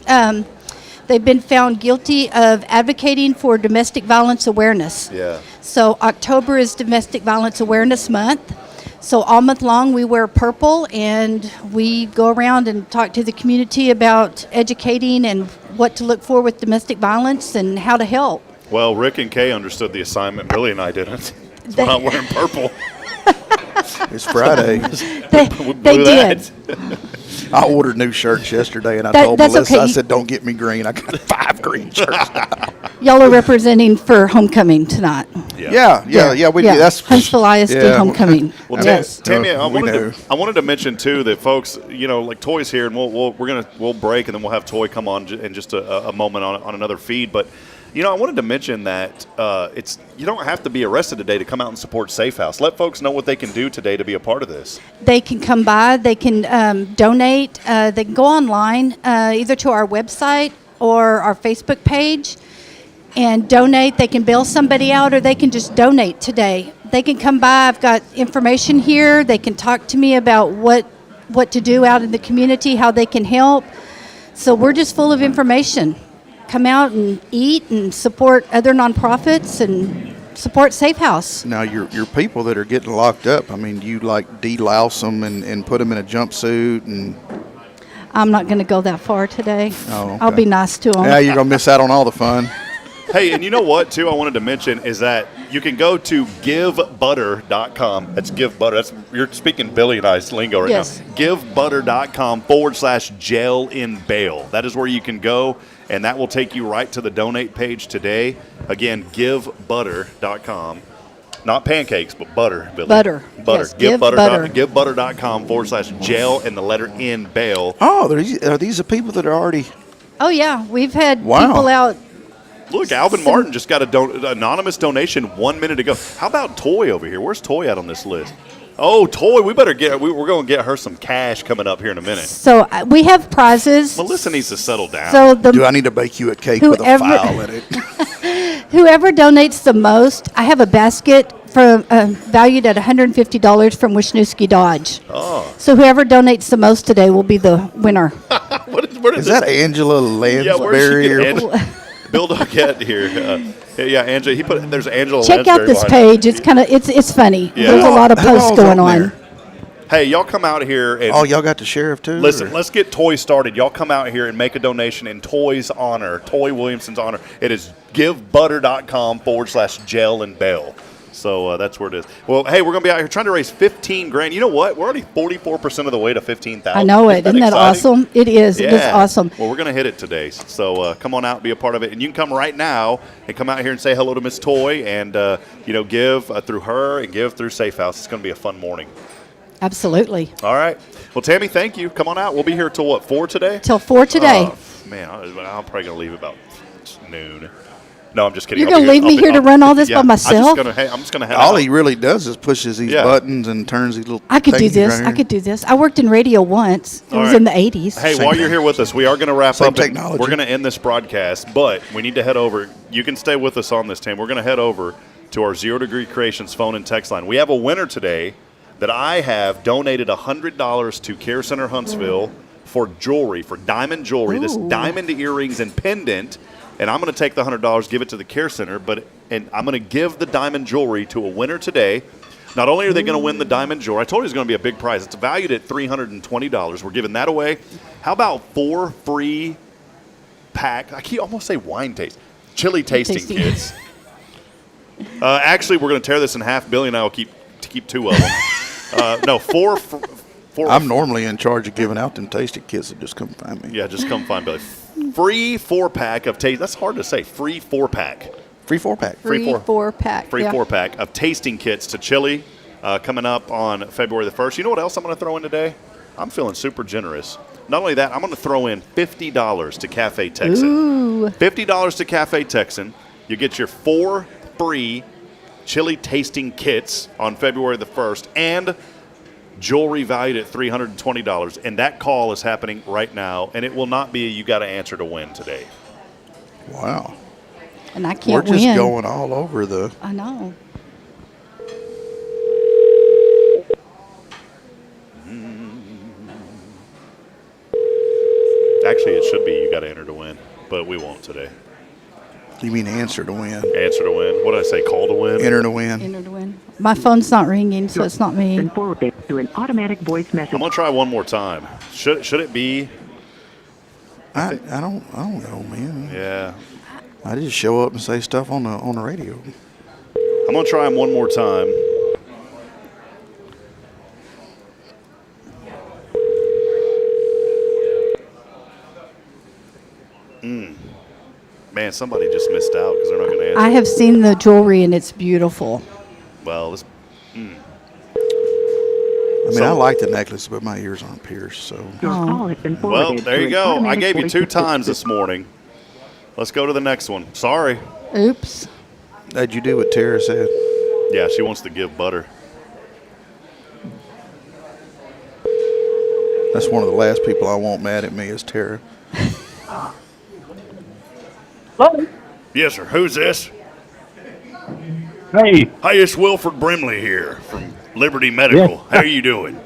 They've been found guilty of advocating for domestic violence awareness. Yeah. So October is Domestic Violence Awareness Month. So all month long we wear purple and we go around and talk to the community about educating and what to look for with domestic violence and how to help. Well, Rick and Kay understood the assignment. Billy and I didn't. We're not wearing purple. It's Friday. They did. I ordered new shirts yesterday, and I told Melissa, I said, don't get me green. I got 5 green shirts now. Y'all are representing for homecoming tonight. Yeah, we do. That's Huntsville ISD homecoming. Well, yes. Tammy, I wanted to mention too that folks, like Toy's here, and we'll break, and then we'll have Toy come on in just a moment on another feed, but. I wanted to mention that you don't have to be arrested today to come out and support SAAFE House. Let folks know what they can do today to be a part of this. They can come by. They can donate. They can go online either to our website or our Facebook page and donate. They can bail somebody out or they can just donate today. They can come by. I've got information here. They can talk to me about what what to do out in the community, how they can help. So we're just full of information. Come out and eat and support other nonprofits and support SAAFE House. Now, your people that are getting locked up, I mean, you like delouse them and put them in a jumpsuit and... I'm not going to go that far today. Oh, okay. I'll be nice to them. Yeah, you're going to miss out on all the fun. Hey, and you know what, too, I wanted to mention is that you can go to givebutter.com. That's Give Butter. You're speaking Billy and I's lingo right Yes. now. Givebutter.com/Jain N Bail. That is where you can go, and that will take you right to the donate page today. Again, givebutter.com. Not pancakes, but butter, Billy. Butter. Butter. Yes, give butter. Givebutter.com/Jain and the letter N Bail. Oh, are these the people that are already... Oh, yeah. We've had Wow. people out. Look, Alvin Martin just got an anonymous donation 1 minute ago. How about Toy over here? Where's Toy at on this list? Oh, Toy, we're going to get her some cash coming up here in a minute. So we have prizes. Melissa needs to settle down. So Do I need to bake you a cake with a file in it? Whoever donates the most, I have a basket from valued at $150 from Wisniewski Dodge. Oh. So whoever donates the most today will be the winner. What is that Angela Lansbury? Bill Doggett here. Yeah, Angela. There's Angela. Check out Lansbury this behind page. It's kind of it's funny. Yeah. There's a lot of posts going on. Hey, y'all come out here and y'all got the sheriff too? Listen, let's get Toy started. Y'all come out here and make a donation in Toy's honor, Toy Williamson's honor. It is givebutter.com/Jain N Bail. So that's where it is. Well, hey, we're going to be out here trying to raise $15,000. You know what? We're already 44% of the way to $15,000. I know it. Isn't that awesome? It is. Yeah. It is awesome. Well, we're going to hit it today. So come on out and be a part of it. And you can come right now and come out here and say hello to Miss Toy and, give through her and give through SAAFE House. It's going to be a fun morning. Absolutely. All right. Well, Tammy, thank you. Come on out. We'll be here till what, 4 today? Till 4 today. Man, I'm probably going to leave about noon. No, I'm just kidding. You're going to leave me here to run all this by myself? I'm just going to head All out. he really does is pushes these buttons and turns these little I could do thingies this. right I here. could do this. I worked in radio once. It was in the 80s. Hey, while you're here with us, we are going to wrap Same up. technology. We're going to end this broadcast, but we need to head over. You can stay with us on this, Tam. We're going to head over to our 0 Degree Creations phone and text line. We have a winner today that I have donated $100 to Care Center Huntsville for jewelry, for diamond jewelry, this diamond earrings and pendant. And I'm going to take the $100, give it to the Care Center, and I'm going to give the diamond jewelry to a winner today. Not only are they going to win the diamond jewelry, I told you it's going to be a big prize. It's valued at $320. We're giving that away. How about 4 free pack? I keep almost say wine taste. Chili tasting kits. Actually, we're going to tear this in half. Billy and I will keep 2 of them. No, 4. I'm normally in charge of giving out them tasting kits, so just come find me. Yeah, just come find Billy. Free 4-pack of taste. That's hard to say. Free 4-pack. Free 4-pack. Free 4-pack. Free 4-pack of tasting kits to Chili coming up on February the 1st. You know what else I'm going to throw in today? I'm feeling super generous. Not only that, I'm going to throw in $50 to Cafe Texan. Ooh. $50 to Cafe Texan. You get your 4 free chili tasting kits on February the 1st and jewelry valued at $320. And that call is happening right now, and it will not be a you got to answer to win today. Wow. And I can't We're just win. going all over the... I know. Actually, it should be you got to enter to win, but we won't today. You mean answer to win? Answer to win. What did I say? Call to win? Enter to win. Enter to win. My phone's not ringing, so it's not me. Forwarded to an automatic voice message. I'm gonna try one more time. Should it be? I don't know, man. Yeah. I just show up and say stuff on the radio. I'm gonna try them one more time. Man, somebody just missed out because they're not gonna answer. I have seen the jewelry, and it's beautiful. Well, this. I mean, I like the necklace, but my ears aren't pierced, so. Well, there you go. I gave you 2 times this morning. Let's go to the next one. Sorry. Oops. Did you do what Tara said? Yeah, she wants to give butter. That's one of the last people I want mad at me is Tara. Hello? Yes, sir. Who's this? Hey. Hi, it's Wilford Brimley here from Liberty Medical. Yeah. How are you doing?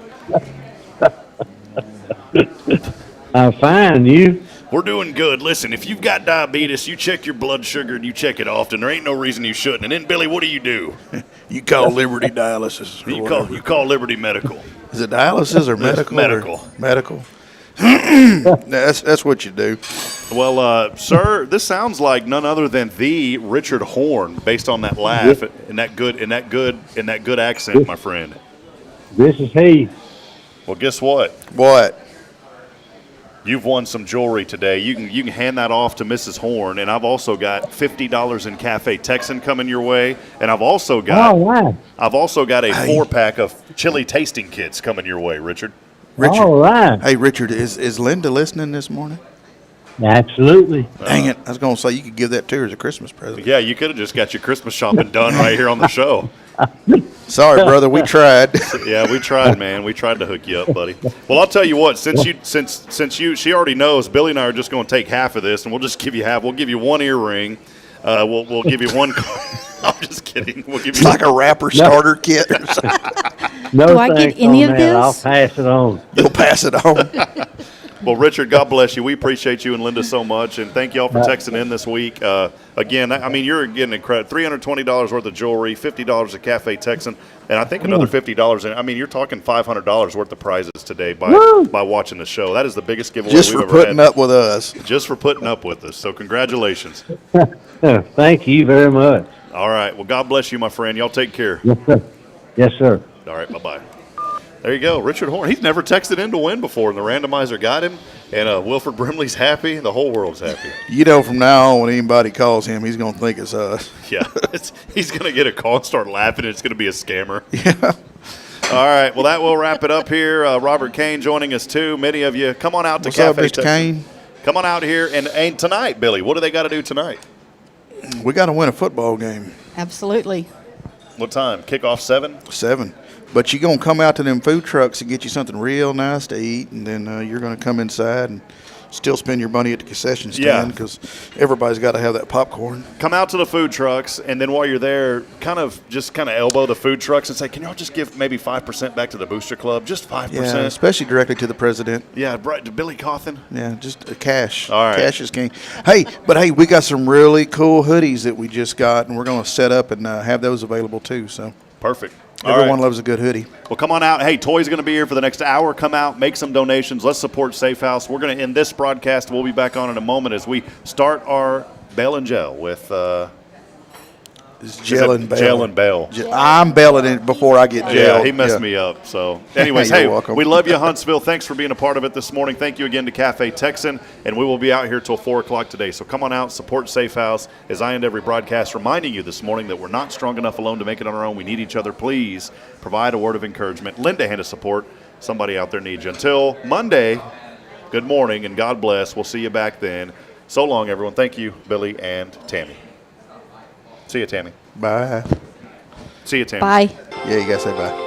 I'm fine. You? We're doing good. Listen, if you've got diabetes, you check your blood sugar and you check it often. There ain't no reason you shouldn't. And then, Billy, what do? You call Liberty Dialysis. You call Liberty Medical. Is it dialysis or medical? Medical. Medical. That's what you do. Well, sir, this sounds like none other than the Richard Horn, based on that laugh and that good accent, my friend. This is he. Well, guess what? What? You've won some jewelry today. You can hand that off to Mrs. Horn, and I've also got $50 in Cafe Texan coming your way, and I've also got a 4-pack of chili tasting kits coming your way, Richard. Richard. All right. Hey, Richard, is Linda listening this morning? Absolutely. Dang it. I was going to say you could give that to her as a Christmas present. Yeah, you could have just got your Christmas shopping done right here on the show. Sorry, brother. We tried. Yeah, we tried, man. We tried to hook you up, buddy. Well, I'll tell you what. She already knows. Billy and I are just going to take half of this, and we'll just give you half. We'll give you one earring. We'll give you one. I'm just kidding. We'll give you like a rapper starter kit. Or something. No, do I get any of this? I'll pass it on. You'll pass it on. Well, Richard, God bless you. We appreciate you and Linda so much, and thank you all for texting in this week. Again, I mean, you're getting incredible. $320 worth of jewelry, $50 at Cafe Texan, and I think another $50. I mean, you're talking $500 worth of prizes today by watching the show. That is the biggest giveaway Just we've for ever putting had. up with us. Just for putting up with us. So congratulations. Thank you very much. All right. Well, God bless you, my friend. Y'all take care. Yes, sir. Yes, sir. All right. Bye-bye. There you go. Richard Horn. He's never texted in to win before, and the randomizer got him. And Wilford Brimley's happy. The whole world's happy. You know, from now on, when anybody calls him, he's going to think it's us. Yeah. He's going to get a call and start laughing, and it's going to be a scammer. Yeah. All right. Well, that will wrap it up here. Robert Kane joining us, too. Many of you, come on out to Cafe What's up, Mr. Kane? Come on out here. And tonight, Billy, what do they got to do tonight? We got to win a football game. Absolutely. What time? Kickoff 7? 7. But you're going to come out to them food trucks and get you something real nice to eat, and then you're going to come inside and still spend your money at the concession stand because everybody's got to have that popcorn. Come out to the food trucks, and then while you're there, kind of elbow the food trucks and say, can y'all just give maybe 5% back to the Booster Club? Just 5%. Yeah, especially directly to the president. Yeah, right, to Billy Cauthen. Yeah, just cash. All right. Cash is king. Hey, we got some really cool hoodies that we just got, and we're going to set up and have those available too. So perfect. Everyone loves a good hoodie. Well, come on out. Hey, Toy's going to be here for the next hour. Come out, make some donations. Let's support SAAFE House. We're going to end this broadcast. We'll be back on in a moment as we start our Bail and Gel with Jain N Bail. Jain N Bail. I'm bailing it before I get jailed. Yeah, he messed me up. So, anyways, hey, welcome. we love you, Huntsville. Thanks for being a part of it this morning. Thank you again to Cafe Texan, and we will be out here till 4 o'clock today. So come on out, support SAAFE House. As I end every broadcast, reminding you this morning that we're not strong enough alone to make it on our own. We need each other. Please provide a word of encouragement. Lend a hand of support. Somebody out there needs you. Until Monday, good morning and God bless. We'll see you back then. So long, everyone. Thank you, Billy and Tammy. See you, Tammy. Bye. See you, Tammy. Bye. Yeah, you got to say bye.